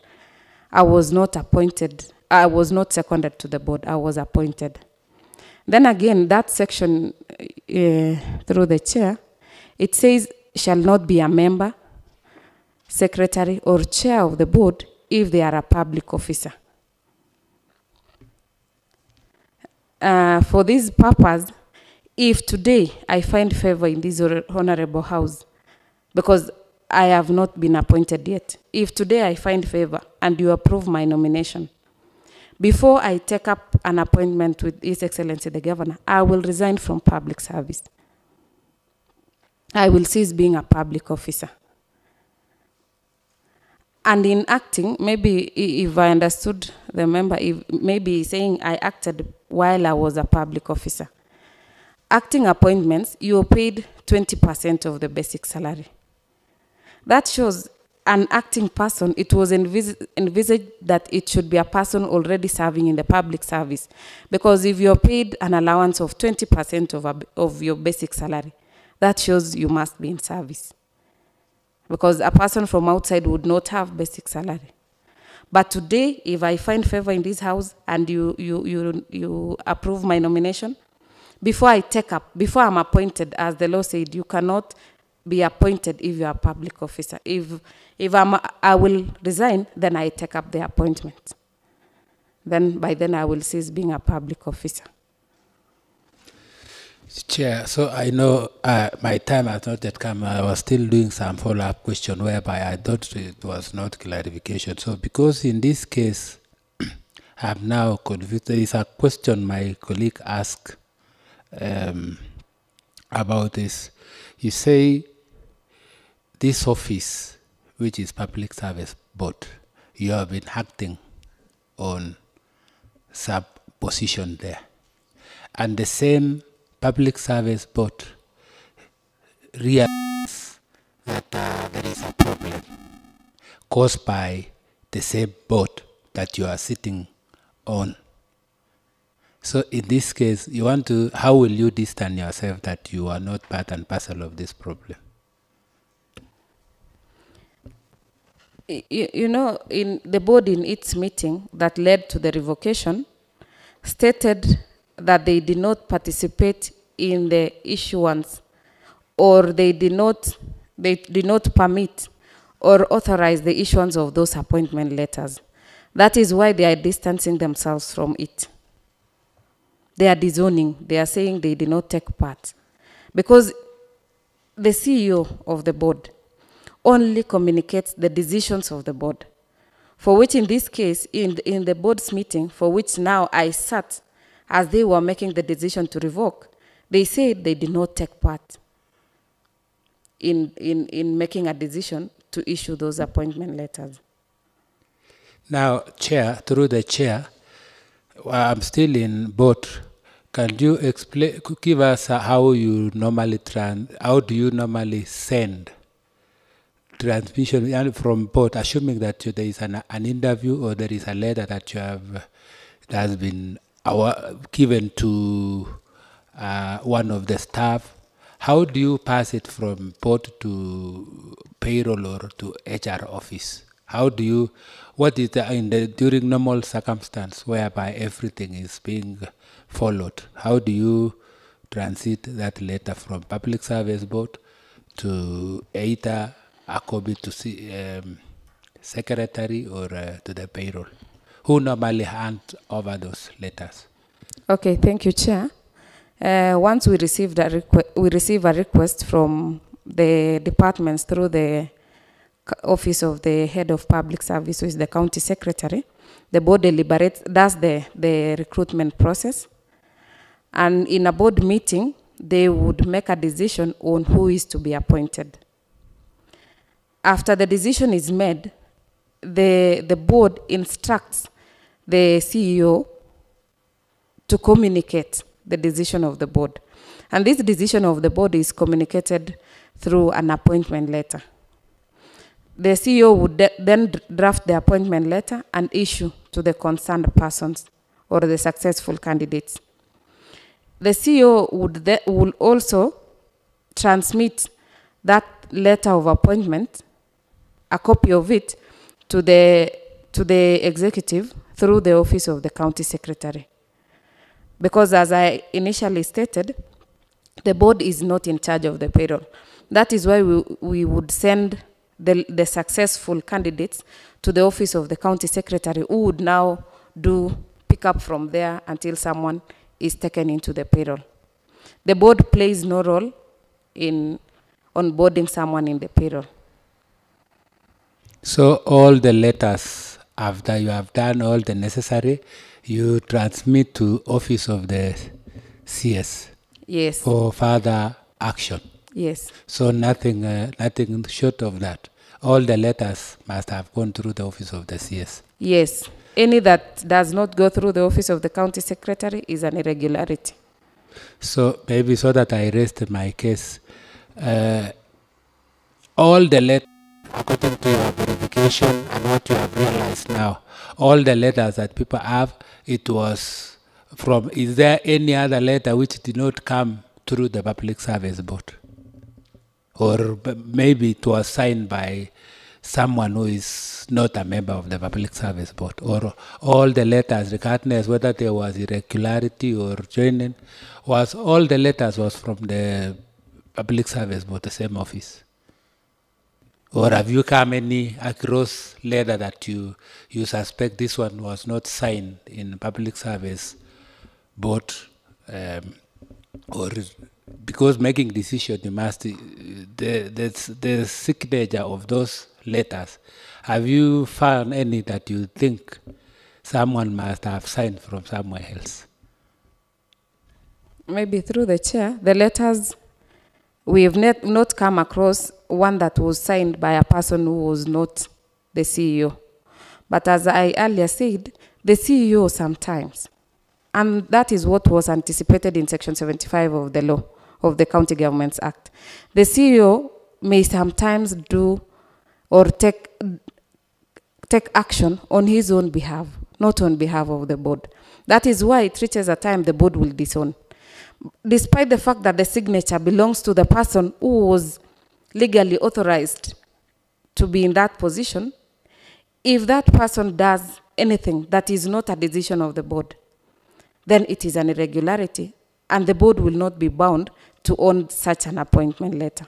I was not appointed, I was not seconded to the board, I was appointed. Then again, that section through the chair, it says shall not be a member, secretary, or chair of the board if they are a public officer. For this purpose, if today I find favor in this honorable house, because I have not been appointed yet, if today I find favor and you approve my nomination, before I take up an appointment with His Excellency the Governor, I will resign from public service. I will cease being a public officer. And in acting, maybe if I understood the member, maybe saying I acted while I was a public officer. Acting appointments, you are paid 20% of the basic salary. That shows an acting person, it was envisaged that it should be a person already serving in the public service. Because if you're paid an allowance of 20% of your basic salary, that shows you must be in service. Because a person from outside would not have basic salary. But today, if I find favor in this house and you approve my nomination, before I'm appointed, as the law said, you cannot be appointed if you are a public officer. If I will resign, then I take up the appointment. Then by then I will cease being a public officer. Chair, so I know my time has not yet come. I was still doing some follow-up question whereby I thought it was not clarification. So because in this case, I'm now confused. There is a question my colleague asked about this. You say this office, which is Public Service Board, you have been acting on sub position there. And the same Public Service Board realizes that there is a problem caused by the same board that you are sitting on. So in this case, you want to, how will you distance yourself that you are not part and parcel of this problem? You know, in the board in its meeting that led to the revocation, stated that they did not participate in the issuance, or they did not permit or authorize the issuance of those appointment letters. That is why they are distancing themselves from it. They are disowning. They are saying they did not take part. Because the CEO of the board only communicates the decisions of the board, for which in this case, in the board's meeting, for which now I sat as they were making the decision to revoke, they said they did not take part in making a decision to issue those appointment letters. Now, Chair, through the Chair, I'm still in board. Can you explain, give us how you normally how do you normally send transmission from board, assuming that there is an interview or there is a letter that you have that has been given to one of the staff? How do you pass it from board to payroll or to HR office? How do you, what is during normal circumstance whereby everything is being followed, how do you transit that letter from public service board to either a copy to secretary or to the payroll? Who normally hands over those letters? Okay, thank you, Chair. Once we receive a request from the departments through the office of the head of public service, who is the county secretary, the board deliberates, does the recruitment process. And in a board meeting, they would make a decision on who is to be appointed. After the decision is made, the board instructs the CEO to communicate the decision of the board. And this decision of the board is communicated through an appointment letter. The CEO would then draft the appointment letter and issue to the concerned persons or the successful candidates. The CEO will also transmit that letter of appointment, a copy of it, to the executive through the office of the county secretary. Because as I initially stated, the board is not in charge of the payroll. That is why we would send the successful candidates to the office of the county secretary, who would now pick up from there until someone is taken into the payroll. The board plays no role in onboarding someone in the payroll. So all the letters, after you have done all the necessary, you transmit to office of the CS. Yes. For further action. Yes. So nothing short of that. All the letters must have gone through the office of the CS. Yes. Any that does not go through the office of the county secretary is an irregularity. So maybe so that I rest my case, all the letters, according to your verification and what you have realized now, all the letters that people have, it was from, is there any other letter which did not come through the public service board? Or maybe it was signed by someone who is not a member of the public service board, or all the letters, regardless whether there was irregularity or joining, all the letters was from the public service board, the same office? Or have you come across letter that you suspect this one was not signed in public service board, or because making decision you must the signature of those letters? Have you found any that you think someone must have signed from somewhere else? Maybe through the chair, the letters, we have not come across one that was signed by a person who was not the CEO. But as I earlier said, the CEO sometimes, and that is what was anticipated in Section 75 of the law of the County Governments Act. The CEO may sometimes do or take action on his own behalf, not on behalf of the board. That is why it reaches a time the board will disown. Despite the fact that the signature belongs to the person who was legally authorized to be in that position, if that person does anything that is not a decision of the board, then it is an irregularity, and the board will not be bound to own such an appointment letter.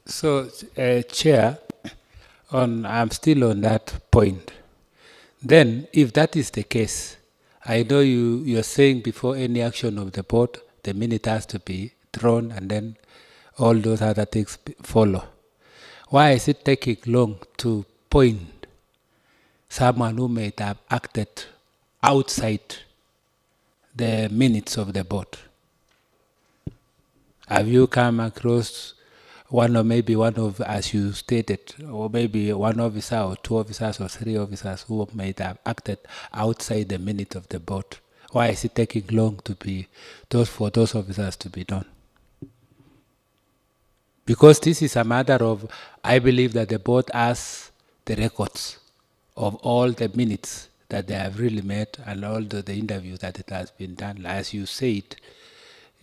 So, Chair, I'm still on that point. Then, if that is the case, I know you're saying before any action of the board, the minute has to be drawn and then all those other things follow. Why is it taking long to point someone who may have acted outside the minutes of the board? Have you come across, as you stated, or maybe one officer or two officers or three officers who might have acted outside the minute of the board? Why is it taking long for those officers to be done? Because this is a matter of, I believe that the board has the records of all the minutes that they have really made and all the interviews that it has been done. As you said,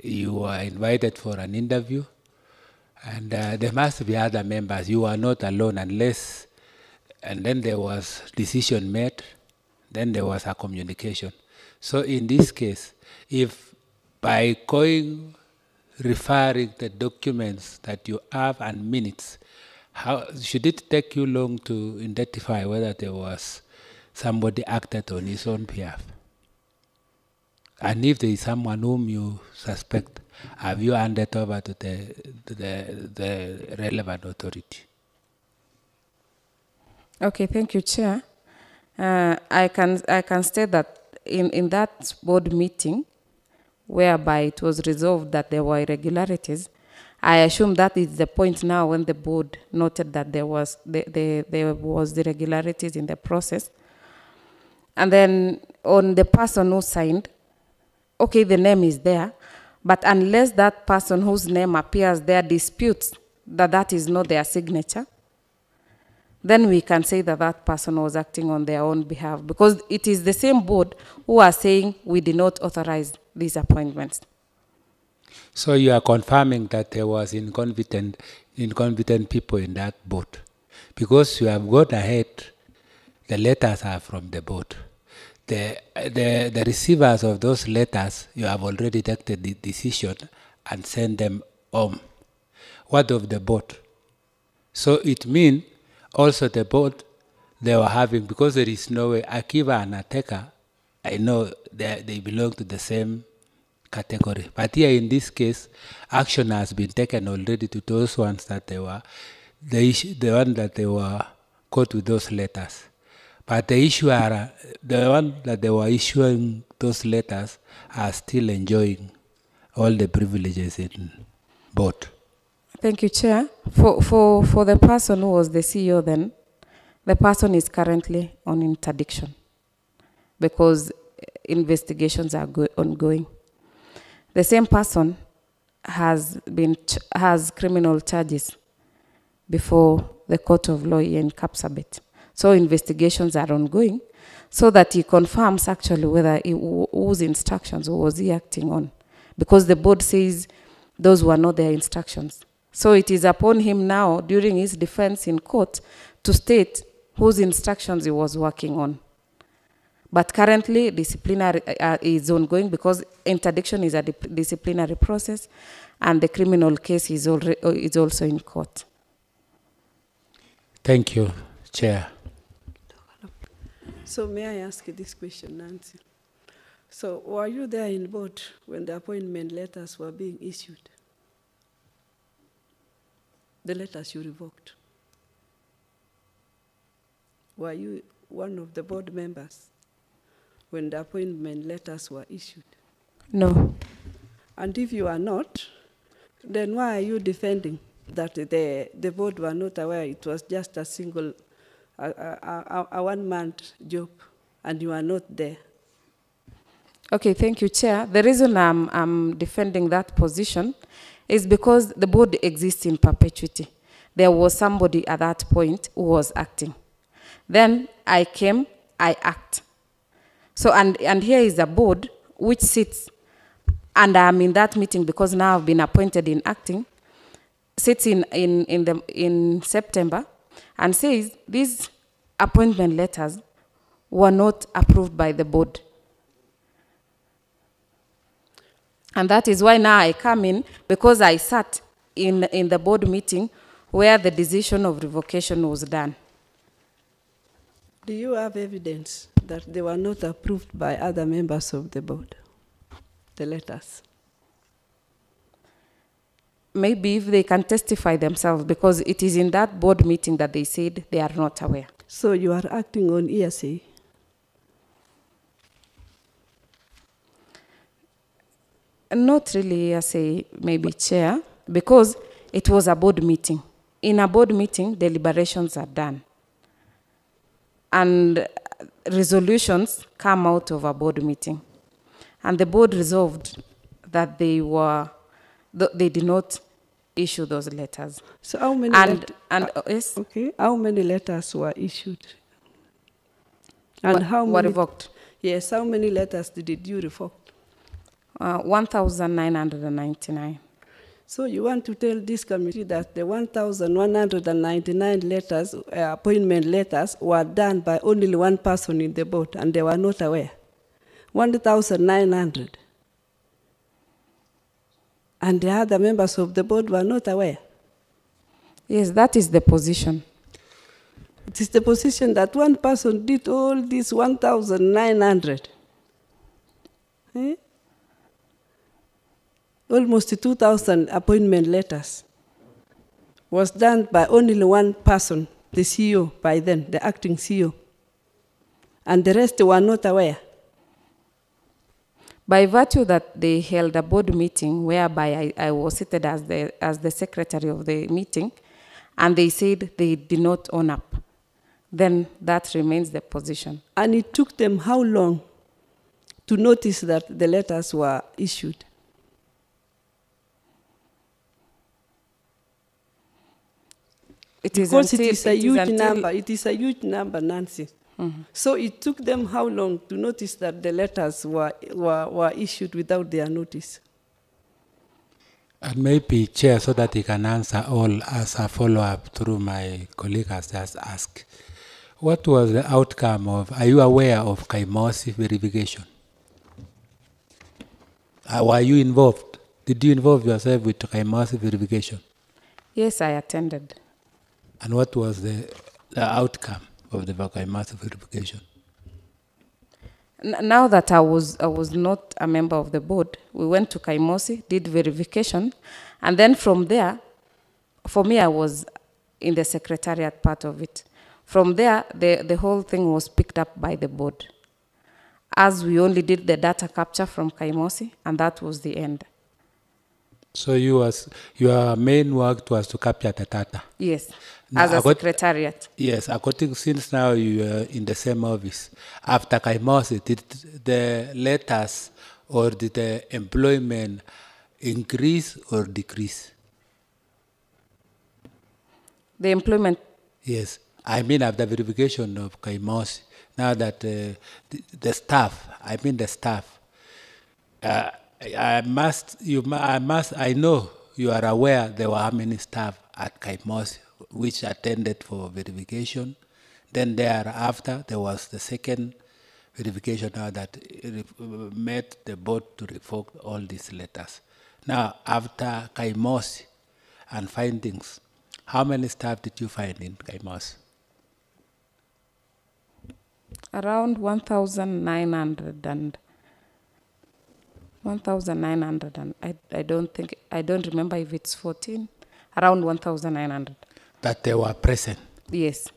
you were invited for an interview, and there must be other members. You are not alone unless, and then there was decision made, then there was a communication. So in this case, if by referring the documents that you have and minutes, how should it take you long to identify whether there was somebody acted on his own behalf? And if there is someone whom you suspect, have you handed over to the relevant authority? Okay, thank you, Chair. I can state that in that board meeting, whereby it was resolved that there were irregularities, I assume that is the point now when the board noted that there was irregularities in the process. And then on the person who signed, okay, the name is there, but unless that person whose name appears there disputes that that is not their signature, then we can say that that person was acting on their own behalf, because it is the same board who are saying we did not authorize these appointments. So you are confirming that there was incompetent people in that board, because you have gone ahead, the letters are from the board. The receivers of those letters, you have already taken the decision and sent them home. What of the board? So it means also the board they were having, because there is no way, Akiva and Ateka, I know they belong to the same category. But here in this case, action has been taken already to those ones that they were, the one that they were caught with those letters. But the issuer, the one that they were issuing those letters are still enjoying all the privileges in board. Thank you, Chair. For the person who was the CEO then, the person is currently on interdiction because investigations are ongoing. The same person has criminal charges before the Court of Law in Kapsabet. So investigations are ongoing so that he confirms actually whether whose instructions was he acting on, because the board says those were not their instructions. So it is upon him now during his defense in court to state whose instructions he was working on. But currently disciplinary is ongoing because interdiction is a disciplinary process and the criminal case is also in court. Thank you, Chair. So may I ask you this question, Nancy? So were you there in board when the appointment letters were being issued? The letters you revoked. Were you one of the board members when the appointment letters were issued? No. And if you are not, then why are you defending that the board were not aware it was just a single, a one-man job, and you are not there? Okay, thank you, Chair. The reason I'm defending that position is because the board exists in perpetuity. There was somebody at that point who was acting. Then I came, I act. So, and here is a board which sits, and I'm in that meeting because now I've been appointed in acting, sits in September and says these appointment letters were not approved by the board. And that is why now I come in, because I sat in the board meeting where the decision of revocation was done. Do you have evidence that they were not approved by other members of the board, the letters? Maybe if they can testify themselves, because it is in that board meeting that they said they are not aware. So you are acting on hearsay? Not really hearsay, maybe, Chair, because it was a board meeting. In a board meeting, deliberations are done. And resolutions come out of a board meeting. And the board resolved that they did not issue those letters. So how many yes? Okay, how many letters were issued? And how were many revoked? Yes, how many letters did you revoke? 1,999. So you want to tell this committee that the 1,199 letters, appointment letters, were done by only one person in the board, and they were not aware? 1,900. And the other members of the board were not aware? Yes, that is the position. It is the position that one person did all these 1,900. Almost 2,000 appointment letters was done by only one person, the CEO by then, the acting CEO. And the rest were not aware. By virtue that they held a board meeting whereby I was seated as the secretary of the meeting, and they said they did not own up, then that remains the position. And it took them how long to notice that the letters were issued? Because it is a huge number. It is a huge number, Nancy. Mm-hmm. So it took them how long to notice that the letters were issued without their notice? And maybe, Chair, so that he can answer all as a follow-up through my colleague has just asked. What was the outcome of, are you aware of Kaimosi verification? Were you involved? Did you involve yourself with Kaimosi verification? Yes, I attended. And what was the outcome of the Kaimosi verification? Now that I was not a member of the board, we went to Kaimosi, did verification, and then from there, for me, I was in the secretariat part of it. From there, the whole thing was picked up by the board, as we only did the data capture from Kaimosi, and that was the end. So your main work was to capture the data? Yes, as a secretariat. Yes, according, since now you are in the same office, after Kaimosi, did the letters or did the employment increase or decrease? The employment? Yes, I mean after verification of Kaimosi, now that the staff, I know you are aware there were how many staff at Kaimosi which attended for verification. Then thereafter, there was the second verification now that made the board to revoke all these letters. Now, after Kaimosi and findings, how many staff did you find in Kaimosi? Around 1,900 and 1,900 and I don't remember if it's 14, around 1,900. That they were present? Yes.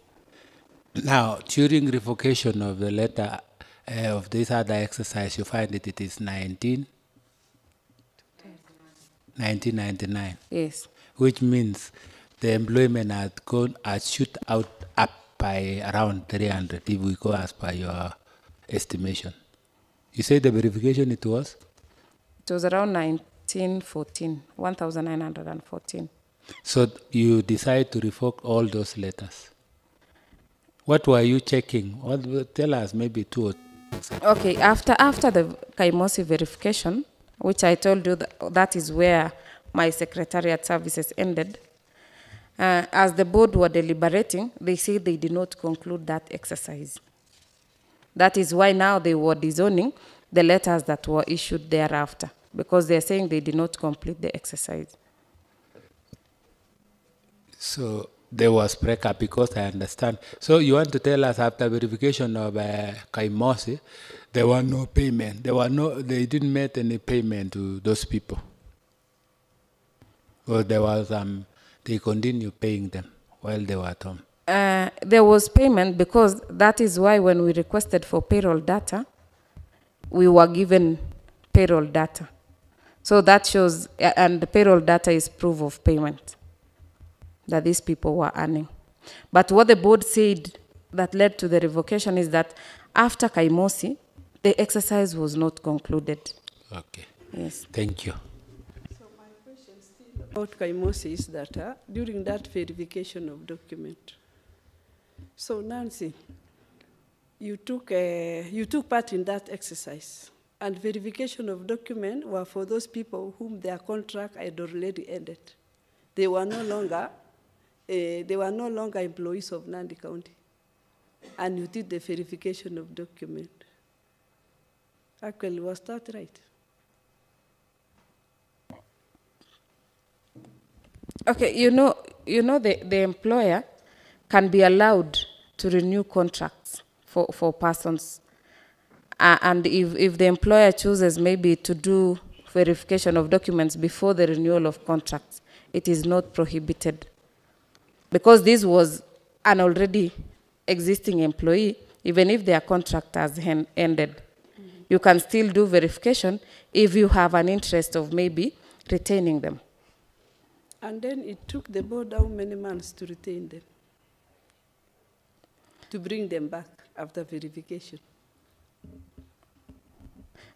Now, during revocation of the letter of this other exercise, you find that it is 1999. Yes. Which means the employment had shoot up by around 300 if we go as per your estimation. You say the verification it was? It was around 1,914. So you decide to revoke all those letters. What were you checking? Tell us maybe two or three. Okay, after the Kaimosi verification, which I told you that is where my secretariat services ended, as the board were deliberating, they said they did not conclude that exercise. That is why now they were disowning the letters that were issued thereafter, because they're saying they did not complete the exercise. So there was breakup, because I understand. So you want to tell us after verification of Kaimosi, there were no payment. They didn't make any payment to those people. Or there was they continue paying them while they were at home. There was payment, because that is why when we requested for payroll data, we were given payroll data. So that shows, and the payroll data is proof of payment. that these people were earning. But what the board said that led to the revocation is that after Kaimosi, the exercise was not concluded. Okay. Yes. Thank you. So my question still about Kaimosi is that during that verification of document, so Nancy, you took part in that exercise, and verification of document were for those people whom their contract had already ended. They were no longer employees of Nandi County, and you did the verification of document. Actually, was that right? Okay, you know the employer can be allowed to renew contracts for persons. And if the employer chooses maybe to do verification of documents before the renewal of contracts, it is not prohibited. Because this was an already existing employee, even if their contract has ended. You can still do verification if you have an interest of maybe retaining them. And then it took the board how many months to retain them? To bring them back after verification?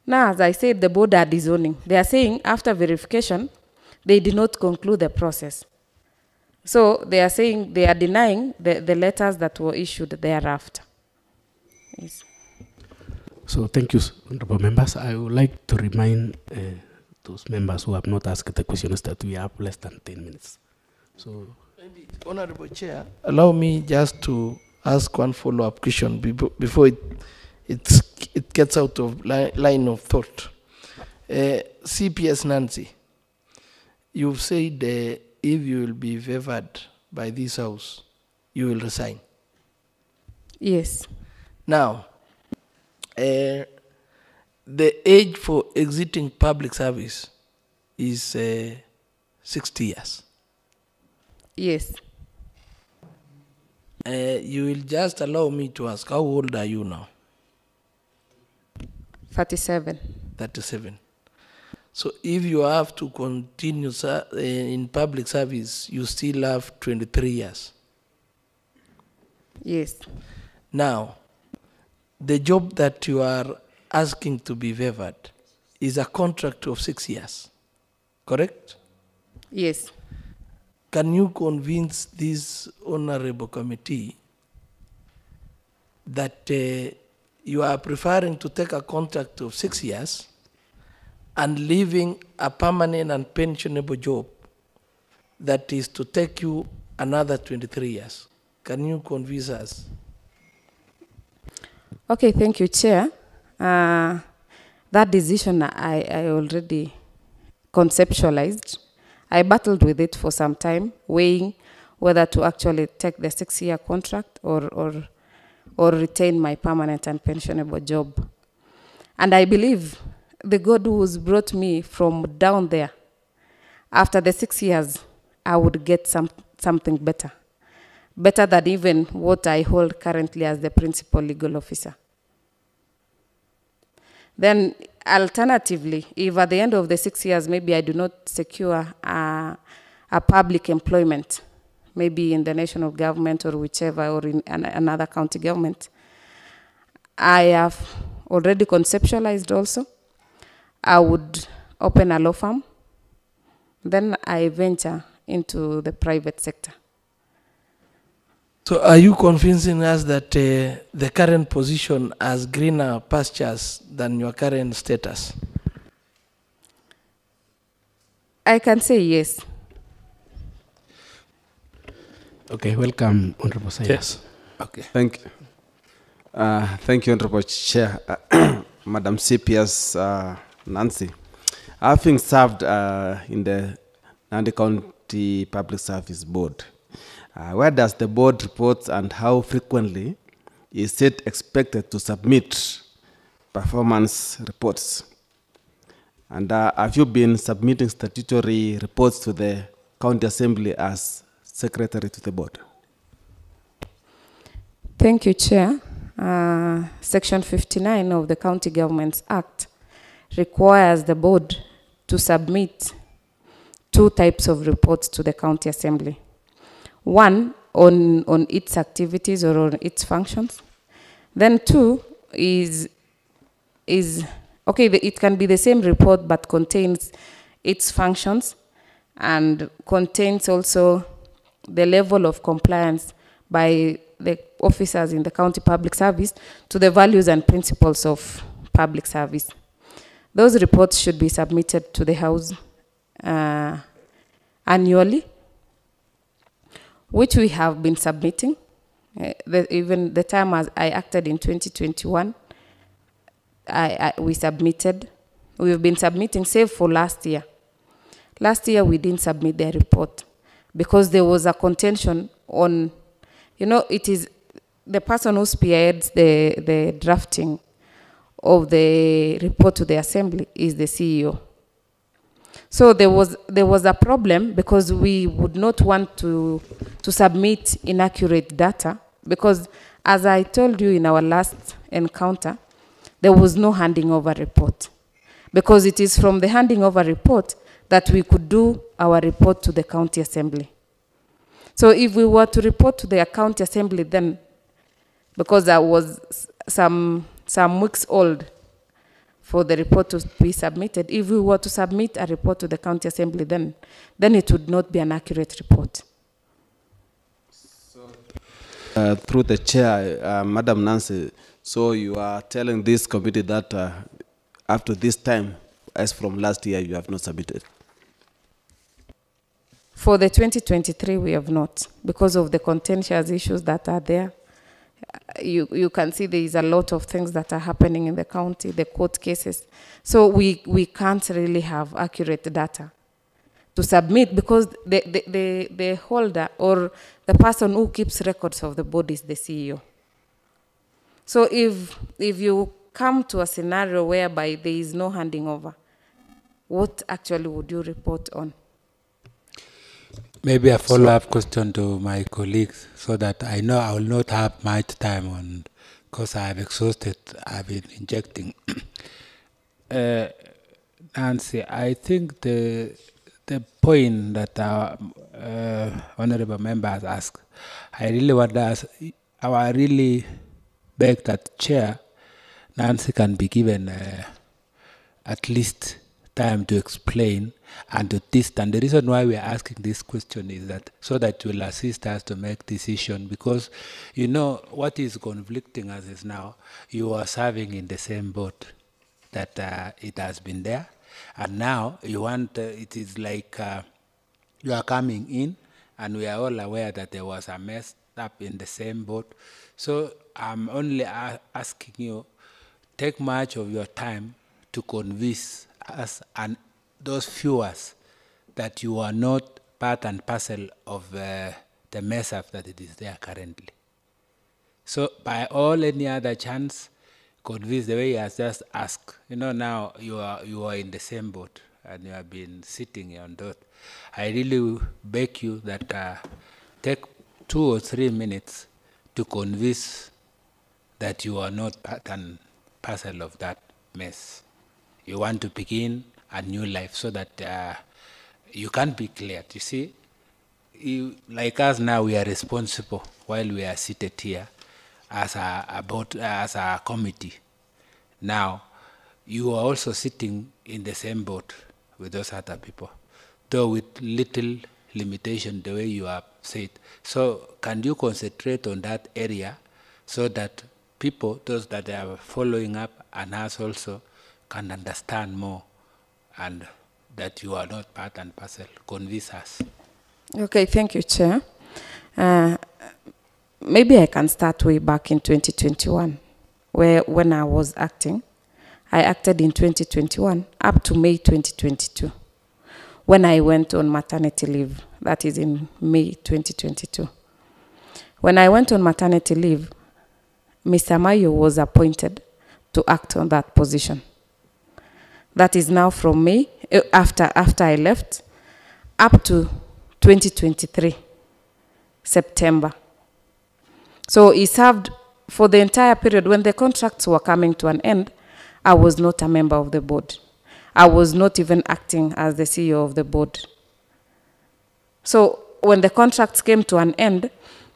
Now, as I said, the board are disowning. They are saying after verification, they did not conclude the process. So they are saying they are denying the letters that were issued thereafter. Yes. So thank you, honorable members. I would like to remind those members who have not asked the questions that we have less than 10 minutes. So, maybe, Honorable Chair, allow me just to ask one follow-up question before it gets out of line of thought. CPS Nancy, you've said if you will be favored by this house, you will resign. Yes. Now, the age for exiting public service is 60 years. Yes. You will just allow me to ask, how old are you now? 37. 37. So if you have to continue in public service, you still have 23 years. Yes. Now, the job that you are asking to be favored is a contract of 6 years, correct? Yes. Can you convince this honorable committee that you are preferring to take a contract of 6 years and leaving a permanent and pensionable job that is to take you another 23 years? Can you convince us? Okay, thank you, Chair. That decision I already conceptualized. I battled with it for some time, weighing whether to actually take the 6-year contract or retain my permanent and pensionable job. And I believe the God who's brought me from down there, after the 6 years, I would get something better. Better than even what I hold currently as the principal legal officer. Then, alternatively, if at the end of the 6 years, maybe I do not secure a public employment, maybe in the national government or whichever, or in another county government, I have already conceptualized also. I would open a law firm, then I venture into the private sector. So are you convincing us that the current position has greener pastures than your current status? I can say yes. okay, welcome, Honorable Sayers. Yes. Okay. Thank you, Honorable Chair. Madam CPS Nancy. Having served in the Nandi County Public Service Board, where does the board report and how frequently is it expected to submit performance reports? And have you been submitting statutory reports to the County Assembly as secretary to the board? Thank you, Chair. Section 59 of the County Governments Act requires the board to submit 2 types of reports to the County Assembly. One, on its activities or on its functions. Then two is okay, it can be the same report but contains its functions and contains also the level of compliance by the officers in the county public service to the values and principles of public service. Those reports should be submitted to the House annually, which we have been submitting. Even the time as I acted in 2021, we've been submitting, save for last year. Last year we didn't submit their report because there was a contention on, it is the person who spearheads the drafting of the report to the assembly is the CEO. So there was a problem because we would not want to submit inaccurate data because, as I told you in our last encounter, there was no handing over report because it is from the handing over report that we could do our report to the county assembly. So if we were to report to the county assembly then, because that was some weeks old for the report to be submitted, if we were to submit a report to the county assembly then it would not be an accurate report. Through the chair, Madam Nancy, so you are telling this committee that after this time, as from last year, you have not submitted? For the 2023, we have not, because of the contentious issues that are there. You can see there is a lot of things that are happening in the county, the court cases. So we can't really have accurate data to submit because the holder or the person who keeps records of the board is the CEO. So if you come to a scenario whereby there is no handing over, what actually would you report on? Maybe a follow-up question to my colleagues so that I know I will not have much time on, because I have exhausted, I've been injecting. Nancy, I think the point that our honorable member has asked, I really want to ask, I really beg that chair, Nancy can be given at least time to explain and to distance. The reason why we are asking this question is that so that you will assist us to make decision, because what is conflicting us is now you are serving in the same boat that it has been there, and now you want it is like you are coming in, and we are all aware that there was a mess up in the same boat. So I'm only asking you, take much of your time to convince us and those viewers that you are not part and parcel of the mess up that it is there currently. So by all any other chance, convince the way he has just asked. Now you are in the same boat and you have been sitting on that. I really beg you that take 2 or 3 minutes to convince that you are not part and parcel of that mess. You want to begin a new life so that you can be cleared. You see, like us now, we are responsible while we are seated here as a committee. Now, you are also sitting in the same boat with those other people, though with little limitation the way you have said. So can you concentrate on that area so that people, those that are following up and us also, can understand more and that you are not part and parcel? Convince us. Okay, thank you, Chair. Maybe I can start way back in 2021, when I was acting. I acted in 2021 up to May 2022, when I went on maternity leave. That is in May 2022. When I went on maternity leave, Mr. Mayo was appointed to act on that position. That is now from May, after I left, up to 2023, September. So he served for the entire period. When the contracts were coming to an end, I was not a member of the board. I was not even acting as the CEO of the board. So when the contracts came to an end,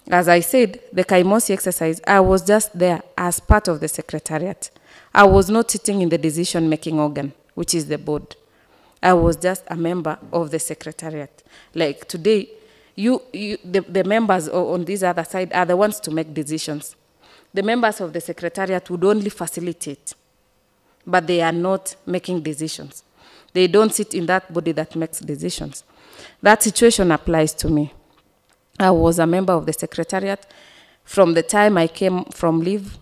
as I said, the Kaimosi exercise, I was just there as part of the secretariat. I was not sitting in the decision-making organ, which is the board. I was just a member of the secretariat. Like today, the members on this other side are the ones to make decisions. The members of the secretariat would only facilitate, but they are not making decisions. They don't sit in that body that makes decisions. That situation applies to me. I was a member of the secretariat from the time I came from leave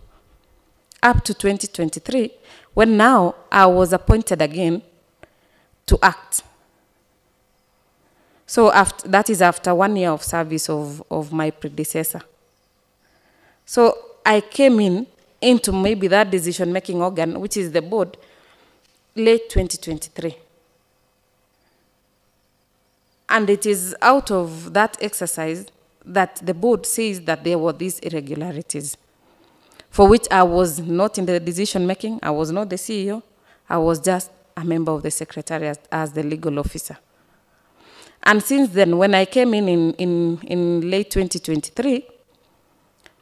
up to 2023, when now I was appointed again to act. So that is after 1 year of service of my predecessor. So I came into maybe that decision-making organ, which is the board, late 2023. And it is out of that exercise that the board says that there were these irregularities, for which I was not in the decision-making, I was not the CEO, I was just a member of the secretariat as the legal officer. And since then, when I came in late 2023,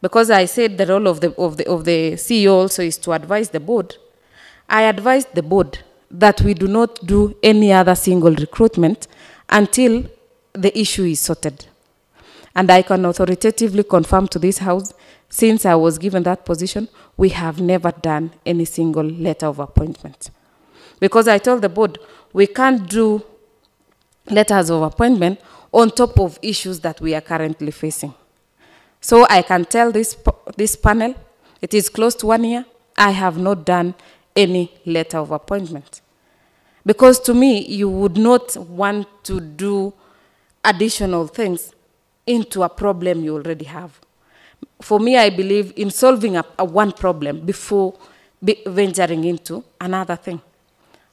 because I said the role of the CEO also is to advise the board, I advised the board that we do not do any other single recruitment until the issue is sorted. And I can authoritatively confirm to this House, since I was given that position, we have never done any single letter of appointment. Because I told the board, we can't do letters of appointment on top of issues that we are currently facing. So I can tell this panel, it is close to 1 year, I have not done any letter of appointment. Because to me, you would not want to do additional things into a problem you already have. For me, I believe in solving one problem before venturing into another thing.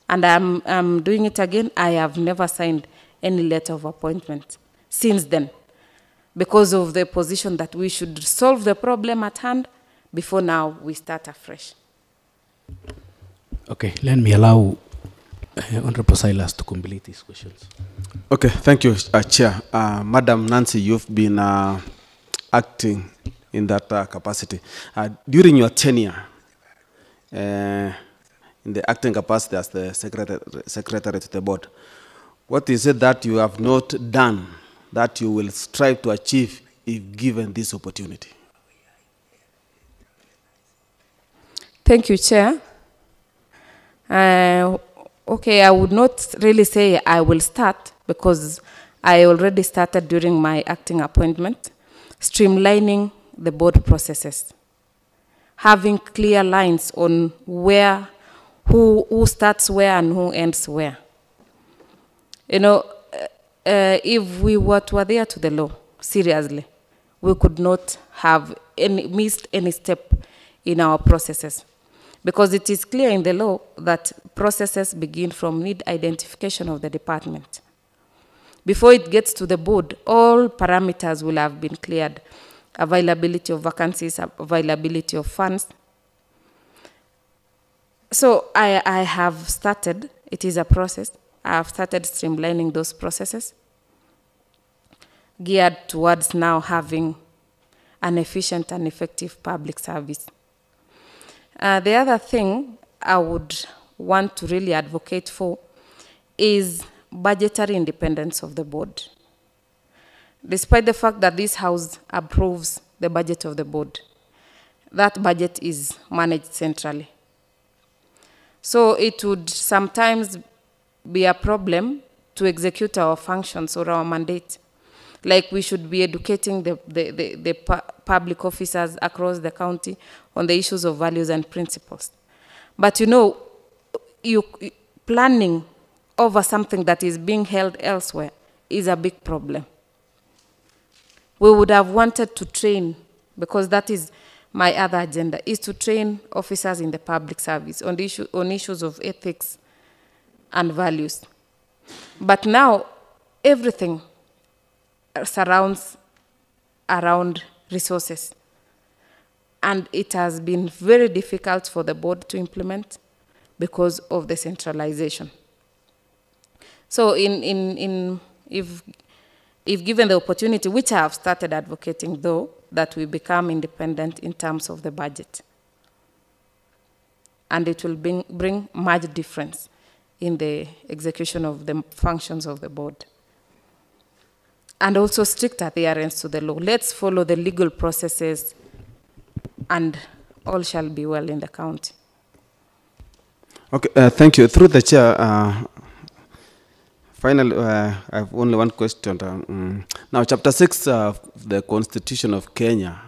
And I'm doing it again. I have never signed any letter of appointment since then, because of the position that we should solve the problem at hand before now we start afresh. Okay, let me allow Honorable Silas to complete these questions. Okay, thank you, Chair. Madam Nancy, you've been acting in that capacity. During your tenure, in the acting capacity as the secretary to the board, what is it that you have not done that you will strive to achieve if given this opportunity? Thank you, Chair. Okay, I would not really say I will start, because I already started during my acting appointment, streamlining the board processes, having clear lines on where, who starts where and who ends where. You know, if we were to adhere to the law, seriously, we could not have missed any step in our processes. Because it is clear in the law that processes begin from need identification of the department. Before it gets to the board, all parameters will have been cleared. Availability of vacancies, availability of funds. So I have started, it is a process, I have started streamlining those processes, geared towards now having an efficient and effective public service. The other thing I would want to really advocate for is budgetary independence of the board. Despite the fact that this House approves the budget of the board, that budget is managed centrally. So it would sometimes be a problem to execute our functions or our mandate. Like we should be educating the public officers across the county on the issues of values and principles. But you know, planning over something that is being held elsewhere is a big problem. We would have wanted to train, because that is my other agenda, is to train officers in the public service on issues of ethics and values. But now, everything surrounds around resources. And it has been very difficult for the board to implement because of the centralization. So if if given the opportunity, which I have started advocating though, that we become independent in terms of the budget. And it will bring much difference in the execution of the functions of the board. And also strict adherence to the law. Let's follow the legal processes and all shall be well in the county. Okay, thank you. Through the chair, finally, I have only one question. Now, Chapter 6 of the Constitution of Kenya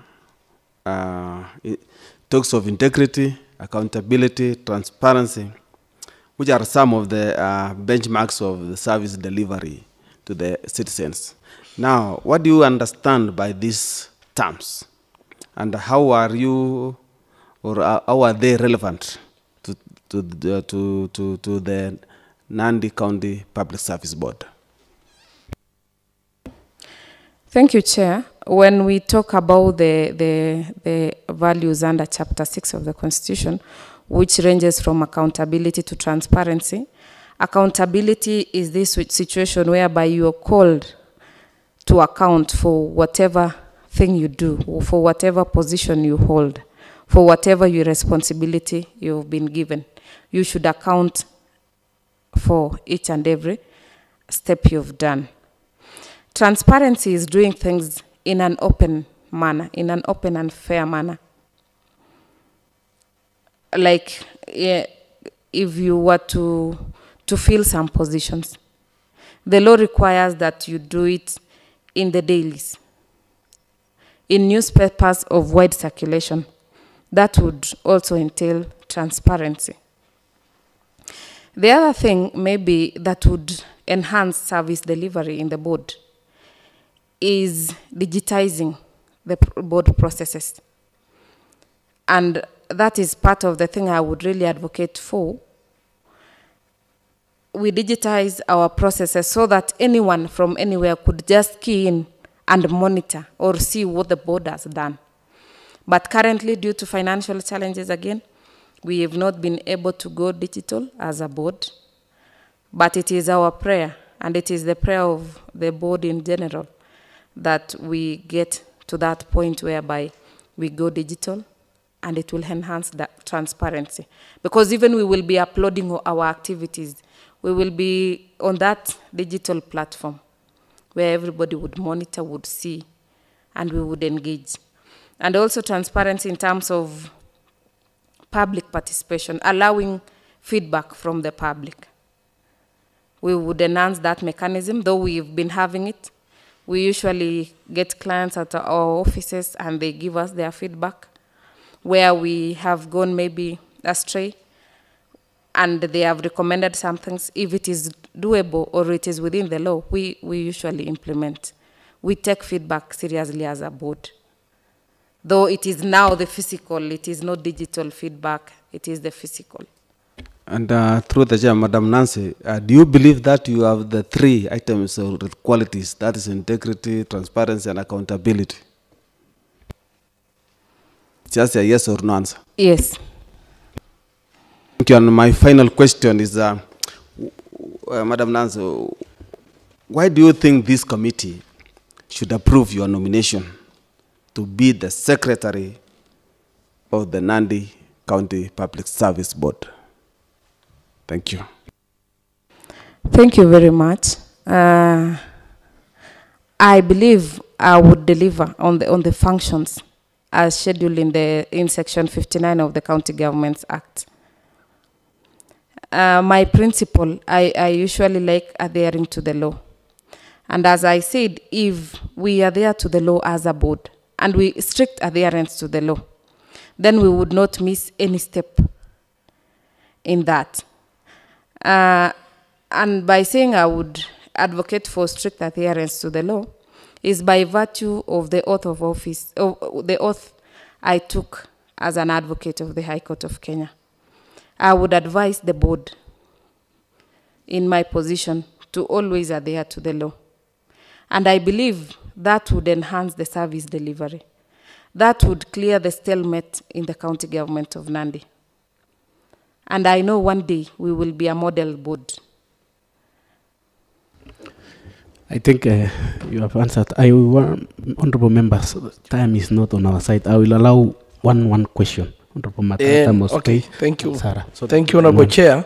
it talks of integrity, accountability, transparency, which are some of the benchmarks of the service delivery to the citizens. Now, what do you understand by these terms? And how are you, or how are they relevant to the Nandi County Public Service Board? Thank you, Chair. When we talk about the values under Chapter 6 of the Constitution, which ranges from accountability to transparency, accountability is this situation whereby you are called to account for whatever thing you do, or for whatever position you hold, for whatever your responsibility you've been given. You should account for each and every step you've done. Transparency is doing things in an open manner, in an open and fair manner. Like if you were to fill some positions, the law requires that you do it in the dailies, in newspapers of wide circulation. That would also entail transparency. The other thing maybe that would enhance service delivery in the board is digitizing the board processes. And that is part of the thing I would really advocate for. We digitize our processes so that anyone from anywhere could just key in and monitor or see what the board has done. But currently, due to financial challenges again, we have not been able to go digital as a board. But it is our prayer, and it is the prayer of the board in general, that we get to that point whereby we go digital, and it will enhance that transparency. Because even we will be uploading our activities, we will be on that digital platform where everybody would monitor, would see, and we would engage. And also transparency in terms of public participation, allowing feedback from the public. We would enhance that mechanism, though we've been having it. We usually get clients at our offices and they give us their feedback where we have gone maybe astray and they have recommended some things. If it is doable or it is within the law, we usually implement. We take feedback seriously as a board. Though it is now the physical, it is not digital feedback, it is the physical. And through the chair, Madam Nancy, do you believe that you have the three items or qualities, that is integrity, transparency, and accountability? Just a yes or no answer. Yes. Thank you. And my final question is, Madam Nancy, why do you think this committee should approve your nomination to be the secretary of the Nandi County Public Service Board? Thank you. Thank you very much. I believe I would deliver on the functions as scheduled in Section 59 of the County Governments Act. My principle, I usually like adhering to the law. And as I said, if we adhere to the law as a board, and we strict adherence to the law, then we would not miss any step in that. And by saying I would advocate for strict adherence to the law is by virtue of the oath of office, the oath I took as an advocate of the High Court of Kenya. I would advise the board in my position to always adhere to the law. And I believe that would enhance the service delivery. That would clear the stalemate in the county government of Nandi. And I know one day we will be a model board. I think you have answered. I want, honorable members, time is not on our side. I will allow one question. Honorable Matata Mosque. Okay, thank you. Sarah. So Thank you, Honorable Chair.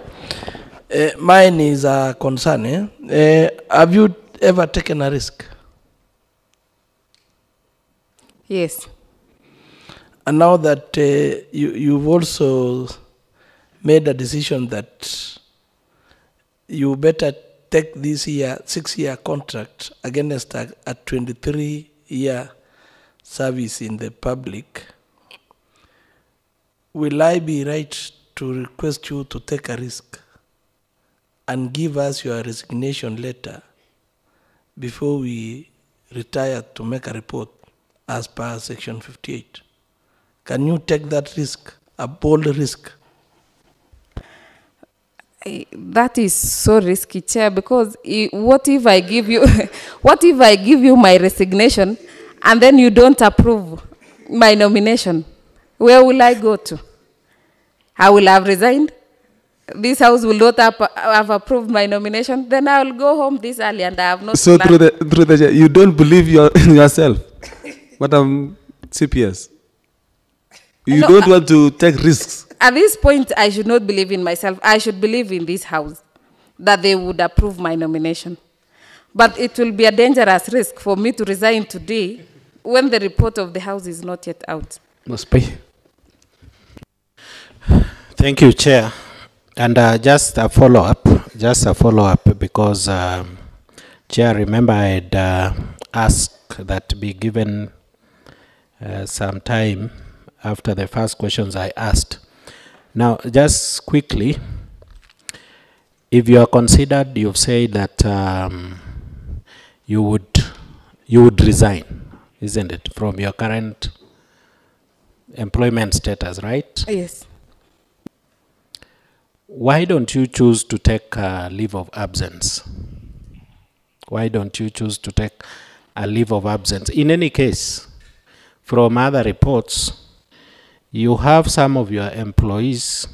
Mine is a concern. Have you ever taken a risk? Yes. And now that you've also made a decision that you better take this 6-year contract against a 23-year service in the public, will I be right to request you to take a risk and give us your resignation letter before we retire to make a report as per Section 58? Can you take that risk, a bold risk? That is so risky, Chair, because what if I give you, what if I give you my resignation and then you don't approve my nomination? Where will I go to? I will have resigned. This house will not have approved my nomination. Then I will go home this early and I have not. So through the you don't believe in yourself, Madam CPS. You No, don't want to take risks. At this point, I should not believe in myself. I should believe in this house that they would approve my nomination. But it will be a dangerous risk for me to resign today when the report of the house is not yet out. Must pay. Thank you, Chair. And just a follow-up, because Chair, remember I had asked that to be given some time after the first questions I asked. Now, just quickly, if you are considered, you've said that you would resign, isn't it, from your current employment status, right? Yes. Why don't you choose to take a leave of absence? Why don't you choose to take a leave of absence? In any case, from other reports, you have some of your employees,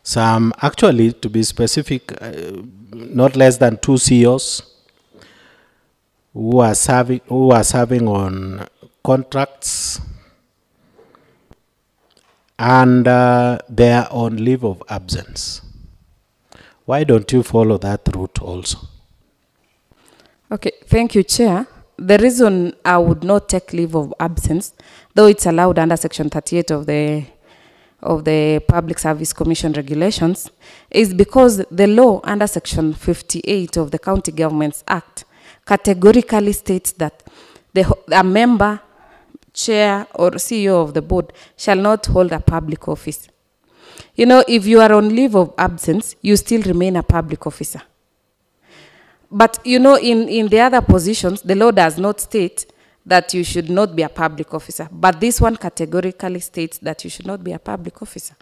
some actually, to be specific, not less than 2 CEOs who are serving on contracts, and they are on leave of absence. Why don't you follow that route also? Okay, thank you, Chair. The reason I would not take leave of absence, though it's allowed under Section 38 of the Public Service Commission regulations, is because the law under Section 58 of the County Governments Act categorically states that a member, chair, or CEO of the board shall not hold a public office. You know, if you are on leave of absence, you still remain a public officer. But, you know, in the other positions, the law does not state that you should not be a public officer. But this one categorically states that you should not be a public officer.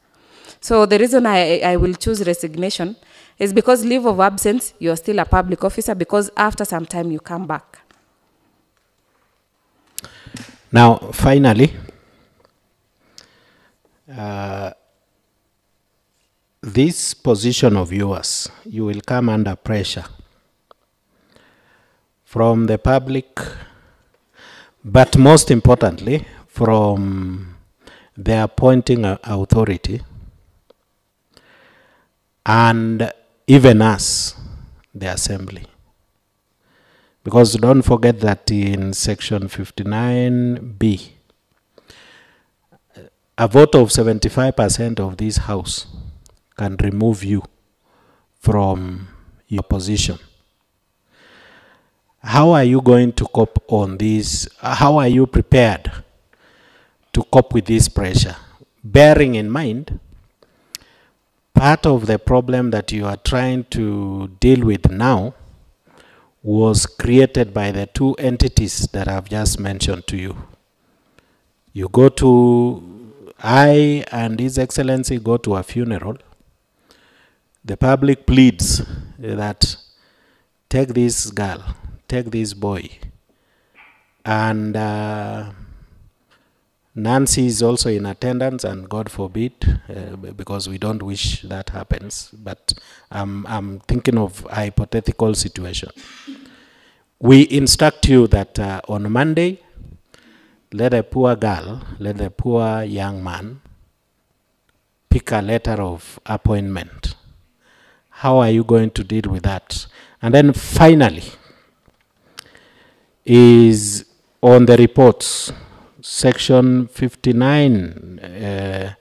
So the reason I will choose resignation is because leave of absence, you are still a public officer, because after some time you come back. Now, finally, this position of yours, you will come under pressure from the public, but most importantly, from the appointing authority, and even us, the Assembly. Because don't forget that in Section 59B, a vote of 75% of this House can remove you from your position. How are you going to cope on this? How are you prepared to cope with this pressure? Bearing in mind, part of the problem that you are trying to deal with now was created by the 2 entities that I've just mentioned to you. You go to, I and His Excellency go to a funeral. The public pleads that take this girl, take this boy, and Nancy is also in attendance, and God forbid, because we don't wish that happens, but I'm thinking of a hypothetical situation. We instruct you that on Monday, let a poor girl, let a poor young man pick a letter of appointment. How are you going to deal with that? And then finally, is on the reports, section 59,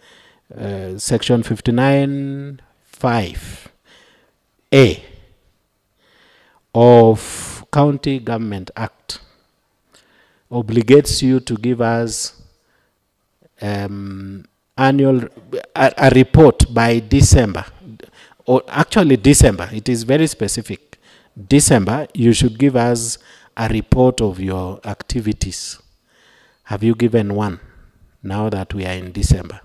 section 59(5)(a) of County Government Act obligates you to give us annual a report by December, or actually December. It is very specific. December, you should give us a report of your activities. Have you given one now that we are in December?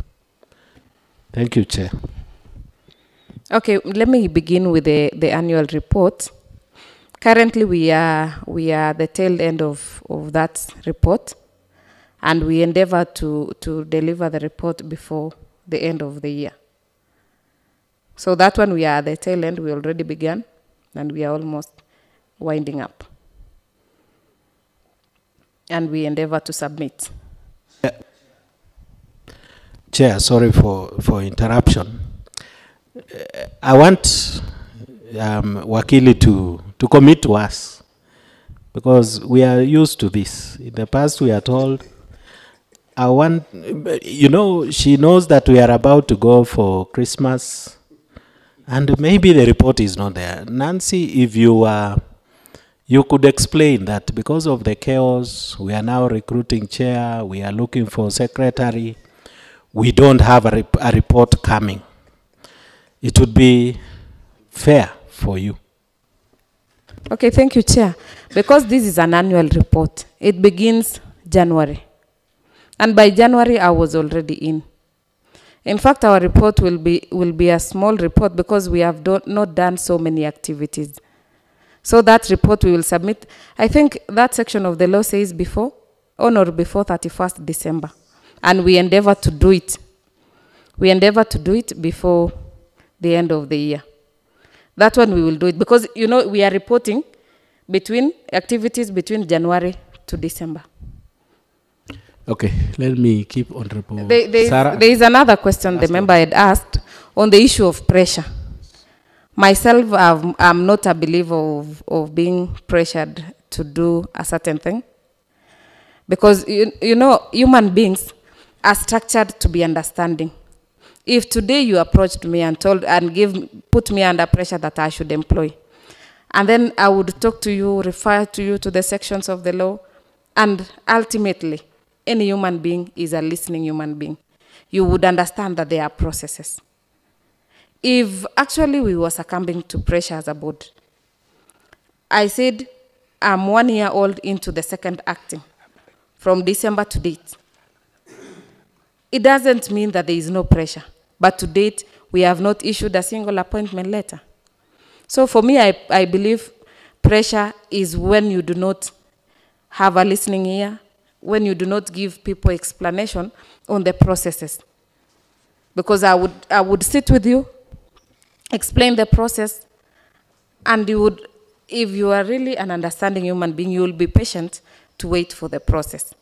Thank you, Chair. Okay, let me begin with the annual report. Currently, we are the tail end of that report, and we endeavor to deliver the report before the end of the year. So that one, we are at the tail end. We already began, and we are almost winding up. And we endeavor to submit. Chair, sorry for interruption. I want Wakili to commit to us, because we are used to this. In the past, we are told, she knows that we are about to go for Christmas, and maybe the report is not there. Nancy, if you could explain that because of the chaos, we are now recruiting chair, we are looking for secretary, we don't have a report coming. It would be fair for you. Okay, thank you, Chair. Because this is an annual report, it begins January. And by January, I was already in. In fact, our report will be a small report because we have not done so many activities. So that report we will submit. I think that section of the law says before 31st December. And we endeavor to do it. We endeavor to do it before the end of the year. That one we will do it because, we are reporting activities between January to December. Okay, let me keep Honorable Sarah. There is another question the member had asked on the issue of pressure. Myself, I'm not a believer of being pressured to do a certain thing. Because, human beings are structured to be understanding. If today you approached me and put me under pressure that I should employ, and then I would talk to you, refer to you to the sections of the law, and ultimately, any human being is a listening human being. You would understand that there are processes. If actually we were succumbing to pressure as a board, I said I'm 1 year old into the second acting from December to date. It doesn't mean that there is no pressure, but to date, we have not issued a single appointment letter. So for me, I believe pressure is when you do not have a listening ear, when you do not give people explanation on the processes. Because I would sit with you, explain the process, and if you are really an understanding human being, you will be patient to wait for the process.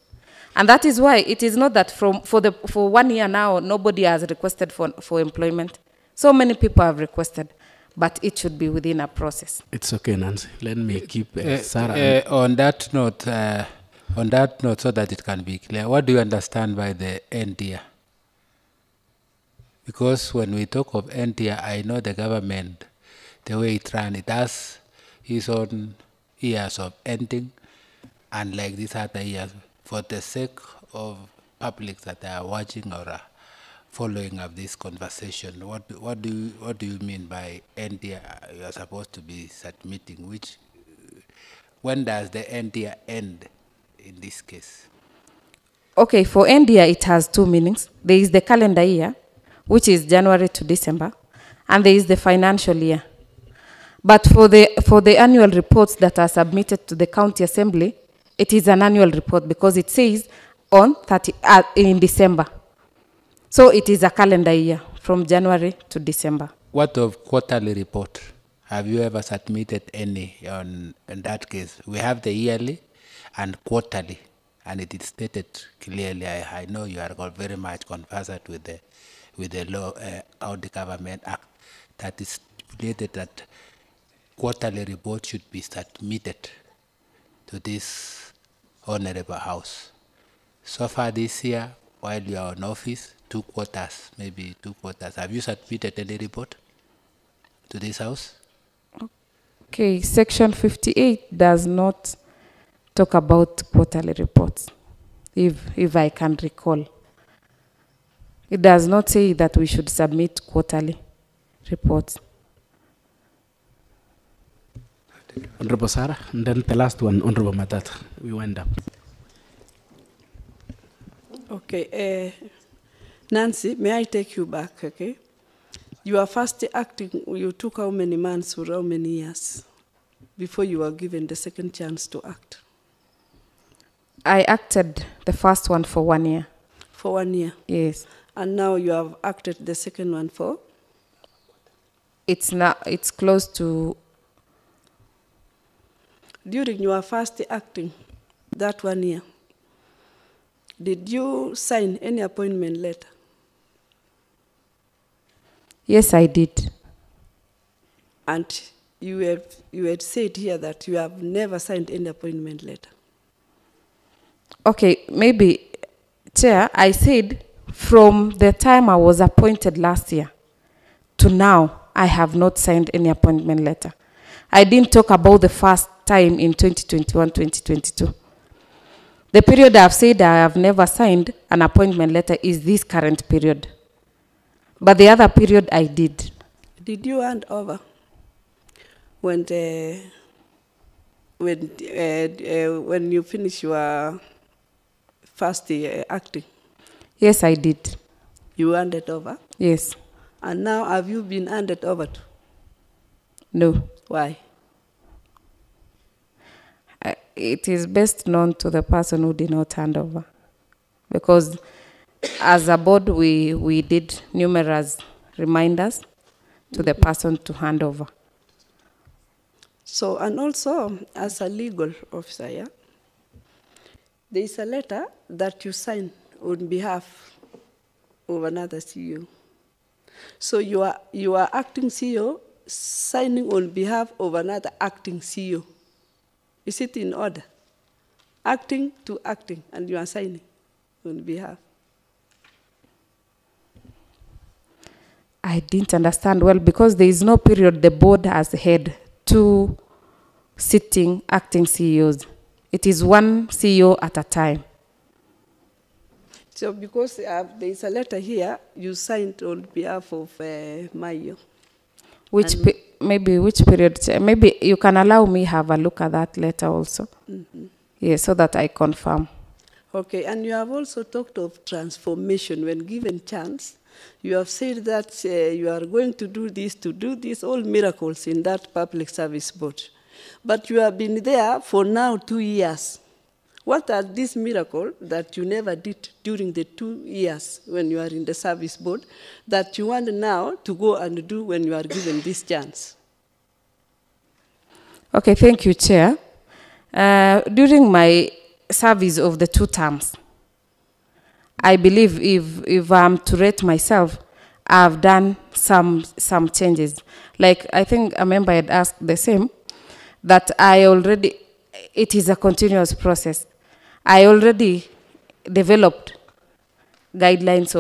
And that is why it is not that for 1 year now, nobody has requested for employment. So many people have requested, but it should be within a process. It's okay, Nancy. Let me keep Sarah. On that note, so that it can be clear, what do you understand by the end year? Because when we talk of end year, I know the government, the way it runs, it has its own years of ending, and like these other years, for the sake of public that are watching or are following up this conversation, what do you mean by end year? You are supposed to be submitting when does the end year end in this case? Okay, for end year, it has two meanings. There is the calendar year, which is January to December, and there is the financial year. But for the annual reports that are submitted to the county assembly, it is an annual report because it says on in December. So it is a calendar year from January to December. What of quarterly report? Have you ever submitted any in that case? We have the yearly and quarterly, and it is stated clearly. I know you are very much conversant with the law of the Government Act that is stipulated that quarterly report should be submitted to this Honorable House. So far this year, while you are in office, 2 quarters, maybe 2 quarters, have you submitted any report to this House? Okay, Section 58 does not talk about quarterly reports, if I can recall. It does not say that we should submit quarterly reports. Honorable Sarah, and then the last one, Honorable Matata. We wind up. Okay, Nancy, may I take you back, okay? You are first acting, you took how many months or how many years before you were given the second chance to act? I acted the first one for 1 year. For 1 year? Yes. And now you have acted the second one for? It's close to... During your first acting, that 1 year, did you sign any appointment letter? Yes, I did. And you had said here that you have never signed any appointment letter. Okay, maybe, Chair, I said from the time I was appointed last year to now, I have not signed any appointment letter. I didn't talk about the first time in 2021-2022. The period I've said I have never signed an appointment letter is this current period. But the other period I did. Did you hand over when you finish your first acting? Yes, I did. You handed over? Yes. And now have you been handed over to? No. Why? It is best known to the person who did not hand over. Because as a board, we did numerous reminders to the person to hand over. So, and also, as a legal officer, yeah, there is a letter that you sign on behalf of another CEO. So you are acting CEO signing on behalf of another acting CEO. Is it in order? Acting to acting, and you are signing on behalf. I didn't understand well because there is no period the board has had 2 sitting acting CEOs. It is 1 CEO at a time. So because there is a letter here, you signed on behalf of Mayo. Maybe which period? Maybe you can allow me have a look at that letter also. Mm-hmm. Yeah, so that I confirm. Okay, and you have also talked of transformation when given chance. You have said that you are going to do this, all miracles in that public service board. But you have been there for now 2 years. What are these miracles that you never did during the 2 years when you are in the service board that you want now to go and do when you are given this chance? Okay, thank you, Chair. During my service of the 2 terms, I believe if I'm to rate myself, I've done some changes. Like, I think a member had asked the same, that it is a continuous process. I already developed guidelines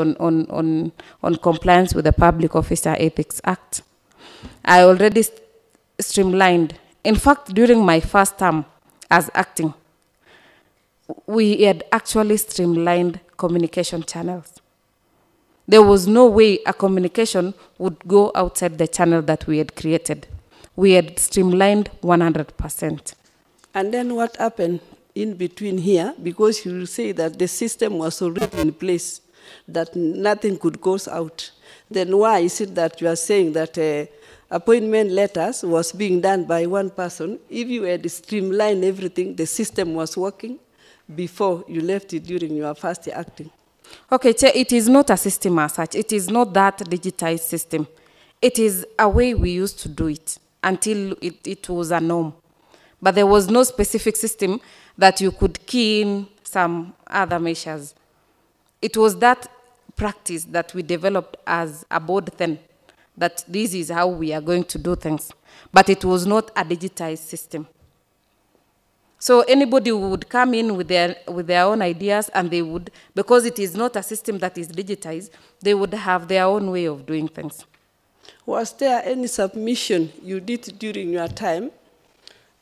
on compliance with the Public Officer Ethics Act. I already streamlined. In fact, during my first term as acting, we had actually streamlined communication channels. There was no way a communication would go outside the channel that we had created. We had streamlined 100%. And then what happened in between here? Because you say that the system was already in place, that nothing could go out. Then why is it that you are saying that appointment letters was being done by one person? If you had streamlined everything, the system was working, before you left it during your first acting? Okay, Chair, it is not a system as such. It is not that digitized system. It is a way we used to do it until it was a norm. But there was no specific system that you could key in some other measures. It was that practice that we developed as a board then, that this is how we are going to do things. But it was not a digitized system. So anybody would come in with their own ideas, and they would, because it is not a system that is digitized, they would have their own way of doing things. Was there any submission you did during your time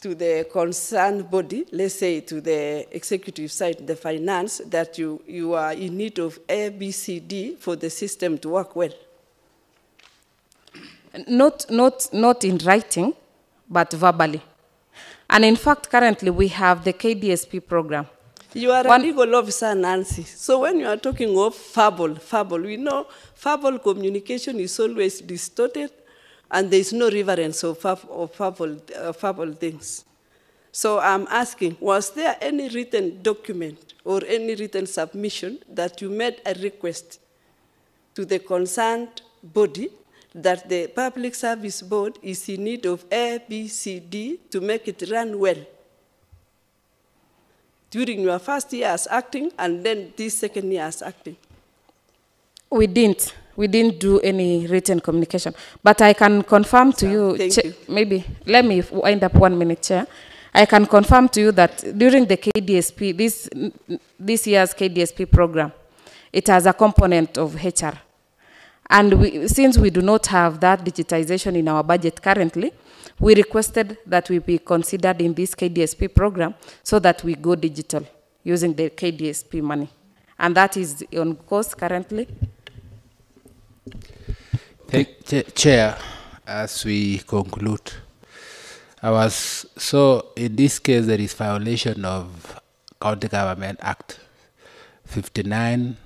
to the concerned body, let's say to the executive side, the finance, that you are in need of A, B, C, D for the system to work well? Not in writing, but verbally. And in fact, currently we have the KDSP program. You are a legal officer, Nancy. So when you are talking of verbal, we know verbal communication is always distorted, and there is no reverence of verbal things. So I'm asking, was there any written document or any written submission that you made a request to the concerned body that the Public Service Board is in need of A, B, C, D to make it run well during your first year as acting and then this second year as acting? We didn't do any written communication. But I can confirm to you, Thank you. Maybe, let me wind up 1 minute, Chair. I can confirm to you that during the KDSP, this year's KDSP program, it has a component of HR. And since we do not have that digitization in our budget currently, we requested that we be considered in this KDSP program so that we go digital using the KDSP money. And that is on course currently. Chair, as we conclude, in this case there is violation of County Government Act 59D,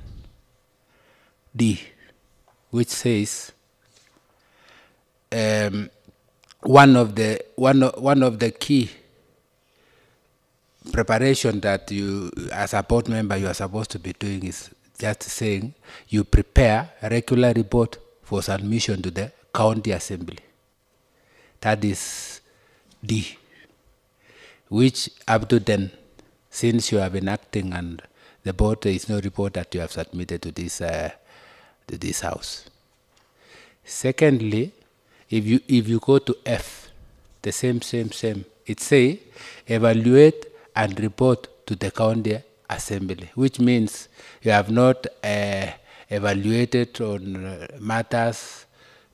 which says one of the key preparation that you, as a board member, you are supposed to be doing is just saying you prepare a regular report for submission to the county assembly. That is D, which up to then, since you have been acting and the board, there is no report that you have submitted to this house. Secondly, if you go to F, the same, it say evaluate and report to the county assembly, which means you have not evaluated on matters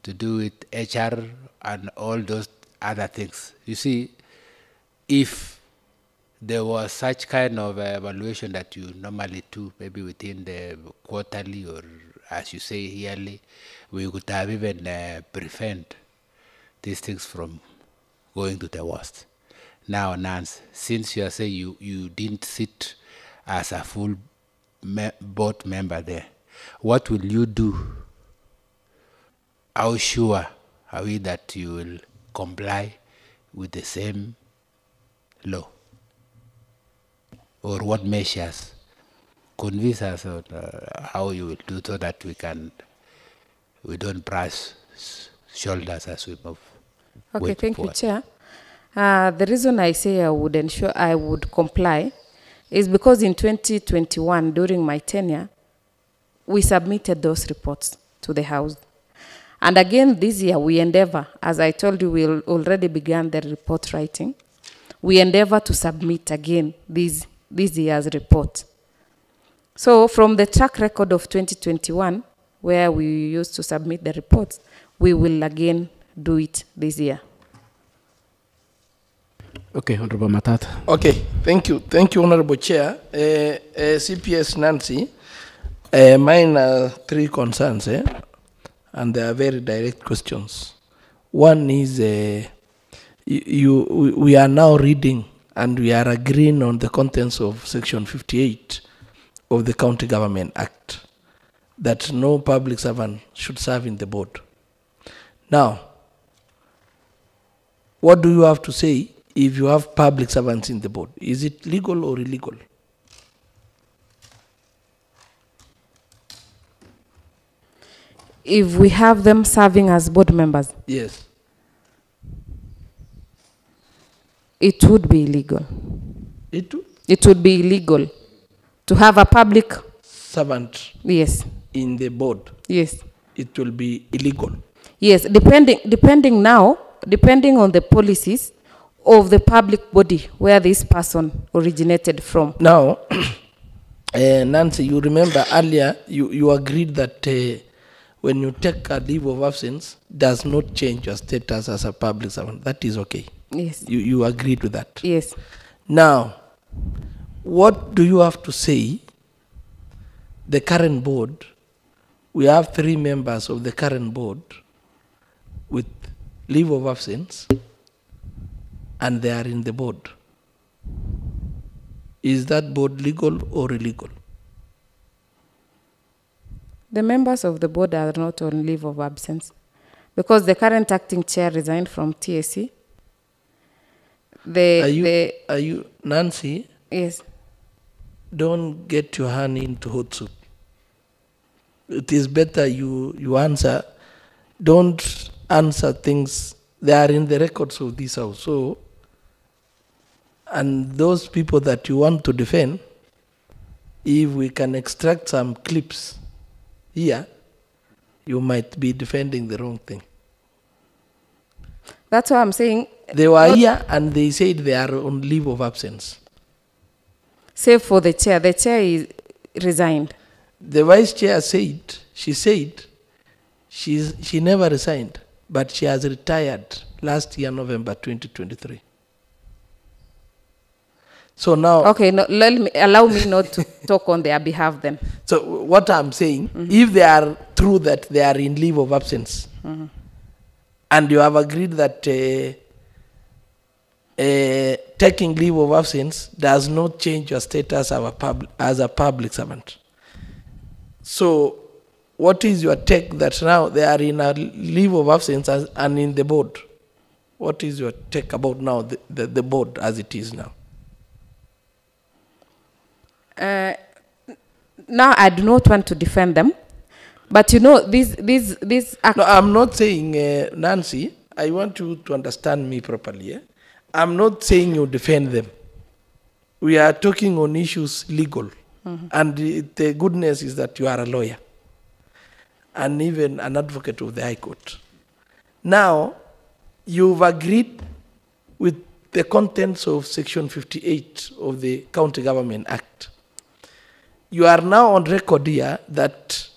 to do with HR and all those other things. You see, if there was such kind of evaluation that you normally do, maybe within the quarterly or, as you say, yearly, we could have even prevent these things from going to the worst. Now, Nance, since you are saying you didn't sit as a full board member there, what will you do? How sure are we that you will comply with the same law? Or what measures? Convince us on how you will do so that we don't brush shoulders as we move. Okay, thank you, Chair. The reason I say I would ensure I would comply is because in 2021, during my tenure, we submitted those reports to the House. And again, this year, we endeavor, as I told you, we already began the report writing. We endeavor to submit again this year's report. So from the track record of 2021, where we used to submit the reports, we will again do it this year. Okay, Honorable Matata. Okay, thank you, Honorable Chair. CPS Nancy, mine are 3 concerns, and they are very direct questions. One is, we are now reading and we are agreeing on the contents of Section 58 of the County Government Act, that no public servant should serve in the board. Now, what do you have to say if you have public servants in the board? Is it legal or illegal? if we have them serving as board members, Yes. it would be illegal. It would be illegal to have a public servant yes in the board. Yes. It will be illegal. Yes, depending on the policies of the public body where this person originated from. Now, Nancy, you remember earlier you agreed that when you take a leave of absence, does not change your status as a public servant. That is okay. Yes. You agreed with that. Yes. Now, what do you have to say? The current board, we have 3 members of the current board with leave of absence, and they are in the board. Is that board legal or illegal? The members of the board are not on leave of absence because the current acting chair resigned from TSC. Are you, Nancy? Yes. Don't get your hand into hot soup. It is better you answer. Don't answer things. They are in the records of this house. So, and those people that you want to defend, if we can extract some clips here, you might be defending the wrong thing. That's what I'm saying. They were here and they said they are on leave of absence. Save for the chair. The chair is resigned. The vice chair said, she never resigned, but she has retired last year, November 2023. So now... Okay, no, allow me not to talk on their behalf then. So what I'm saying, if they are true that they are in leave of absence, and you have agreed that taking leave of absence does not change your status as a public servant. So what is your take that now they are in a leave of absence and in the board? What is your take about now the board as it is now? Now I do not want to defend them, but you know this act. No, I'm not saying Nancy. I want you to understand me properly. I'm not saying you defend them. We are talking on issues legal, and the goodness is that you are a lawyer, and even an advocate of the High Court. Now, you've agreed with the contents of Section 58 of the County Government Act. You are now on record here that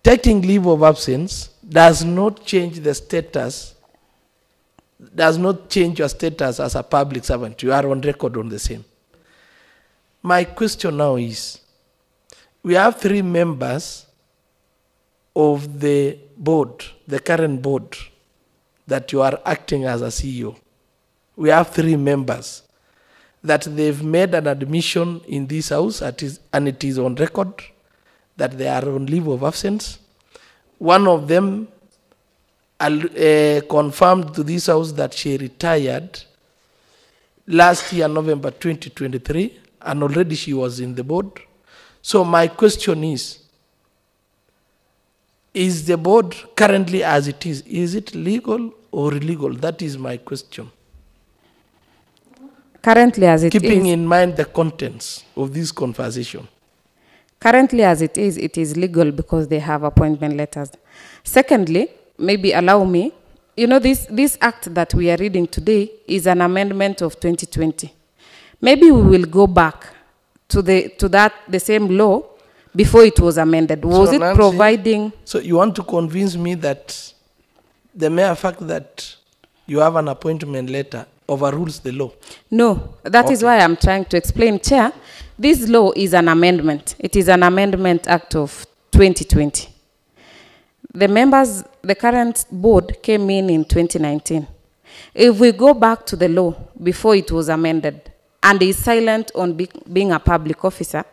taking leave of absence does not change the status, does not change your status as a public servant. You are on record on the same. My question now is, we have 3 members of the board, the current board, that you are acting as a CEO. We have 3 members that they've made an admission in this house, and it is on record that they are on leave of absence. One of them confirmed to this house that she retired last year, November 2023, and already she was in the board. So my question is the board currently as it is it legal or illegal? That is my question. Currently as it is. Keeping in mind the contents of this conversation. Currently as it is legal because they have appointment letters. Secondly, maybe allow me, you know, this act that we are reading today is an amendment of 2020. Maybe we will go back to the same law before it was amended. Was So it Nancy, providing... So you want to convince me that the mere fact that you have an appointment letter overrules the law? No, that is why I'm trying to explain, Chair. This law is an amendment. It is an amendment act of 2020. The members, the current board came in 2019. If we go back to the law before it was amended and is silent on being a public officer,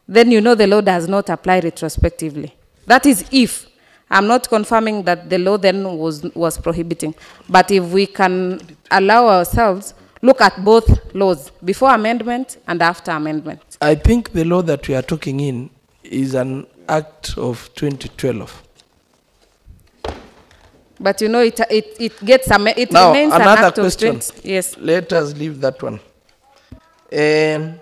then you know the law does not apply retrospectively. That is if. I'm not confirming that the law then was prohibiting. But if we can allow ourselves look at both laws, before amendment and after amendment. I think the law that we are talking in is an Act of 2012. But you know, it gets it Now, remains an another act question. of 20. Yes. Let us leave that one. And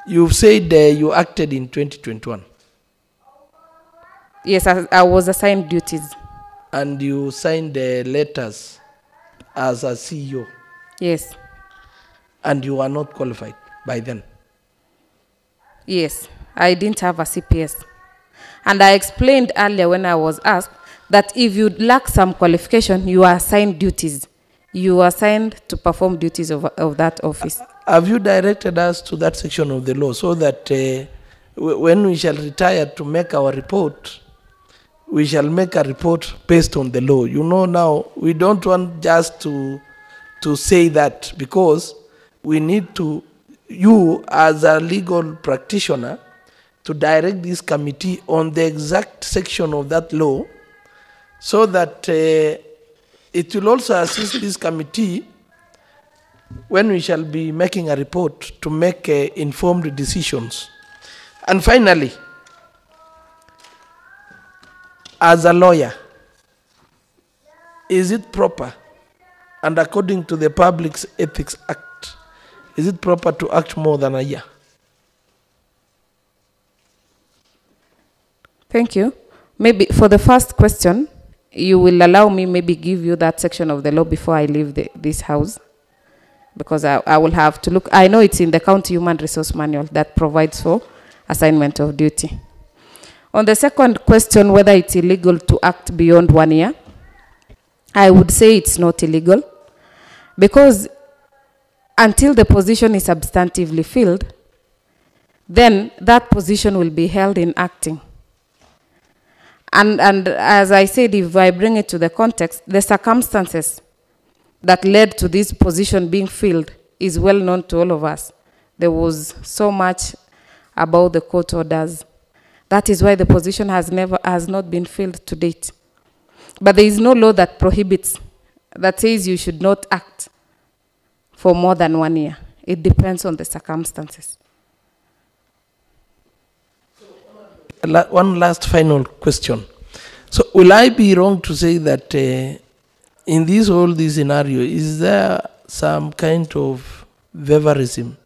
you've said you acted in 2021. Yes, I was assigned duties. And you signed the letters as a CEO. Yes. And you are not qualified by then. Yes, I didn't have a CPS. And I explained earlier when I was asked that if you lack some qualification, you are assigned duties. You are assigned to perform duties of that office. Have you directed us to that section of the law so that when we shall retire to make our report, we shall make a report based on the law? You know, now we don't want just to say that, because we need to, you as a legal practitioner, to direct this committee on the exact section of that law, so that it will also assist this committee when we shall be making a report to make informed decisions. And finally, as a lawyer, is it proper, and according to the Public Ethics Act, is it proper to act more than a year? Thank you. Maybe for the first question, you will allow me maybe give you that section of the law before I leave this house, because I will have to look. I know it's in the County Human Resource Manual that provides for assignment of duty. On the second question, whether it's illegal to act beyond 1 year, I would say it's not illegal, because until the position is substantively filled, then that position will be held in acting. And as I said, if I bring it to the context, the circumstances that led to this position being filled is well known to all of us. There was so much about the court orders. That is why the position has not been filled to date. But there is no law that prohibits, that says you should not act for more than 1 year. It depends on the circumstances. One last final question. So will I be wrong to say that in this whole scenario, is there some kind of favorism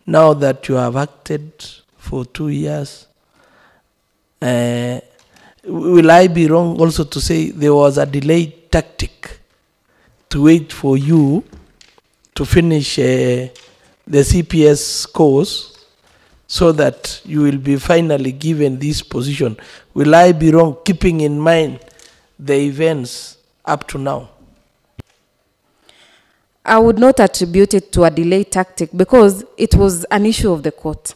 now that you have acted for 2 years? Will I be wrong also to say there was a delayed tactic to wait for you to finish the CPS course, so that you will be finally given this position? Will I be wrong, keeping in mind the events up to now? I would not attribute it to a delay tactic, because it was an issue of the court.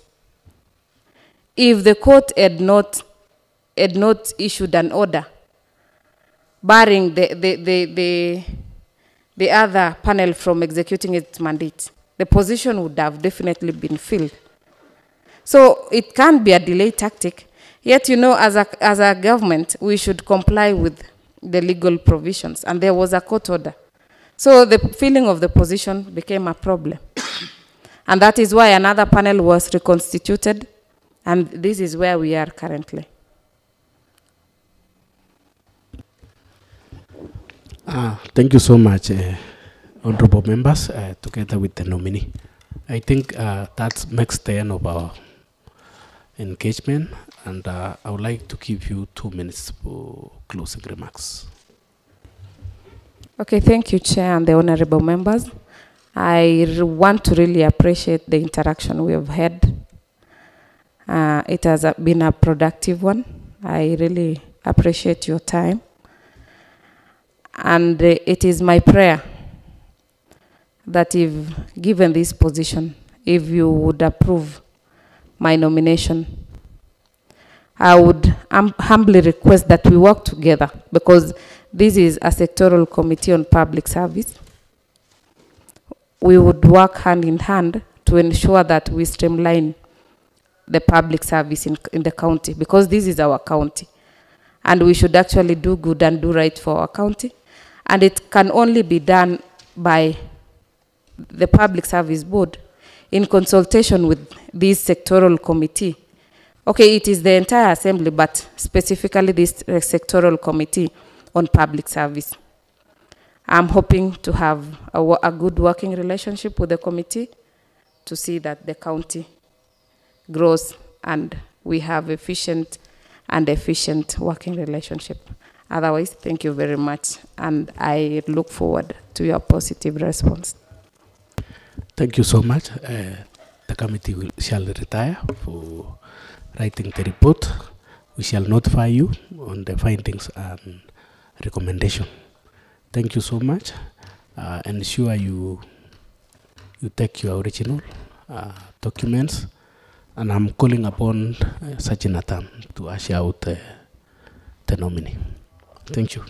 If the court had not issued an order barring the other panel from executing its mandate, the position would have definitely been filled. So it can't be a delay tactic. Yet, you know, as a government, we should comply with the legal provisions. And there was a court order. So the filling of the position became a problem. And that is why another panel was reconstituted. And this is where we are currently. Thank you so much, honorable members, together with the nominee. I think that makes the end of our engagement, and I would like to give you 2 minutes for closing remarks. Okay, thank you, Chair, and the honorable members. I want to really appreciate the interaction we have had. It has been a productive one. I really appreciate your time. And it is my prayer that if given this position, if you would approve my nomination, I would humbly request that we work together, because this is a sectoral committee on public service. We would work hand in hand to ensure that we streamline the public service in the county, because this is our county. And we should actually do good and do right for our county. And it can only be done by the Public Service Board in consultation with this sectoral committee, Okay, it is the entire assembly, but specifically this sectoral committee on public service. I'm hoping to have a good working relationship with the committee to see that the county grows and we have efficient working relationship. Otherwise, thank you very much, and I look forward to your positive response. Thank you so much. The committee shall retire for writing the report. We shall notify you on the findings and recommendation. Thank you so much. Ensure you take your original documents, and I'm calling upon Sajinatan to usher out the nominee. Thank you.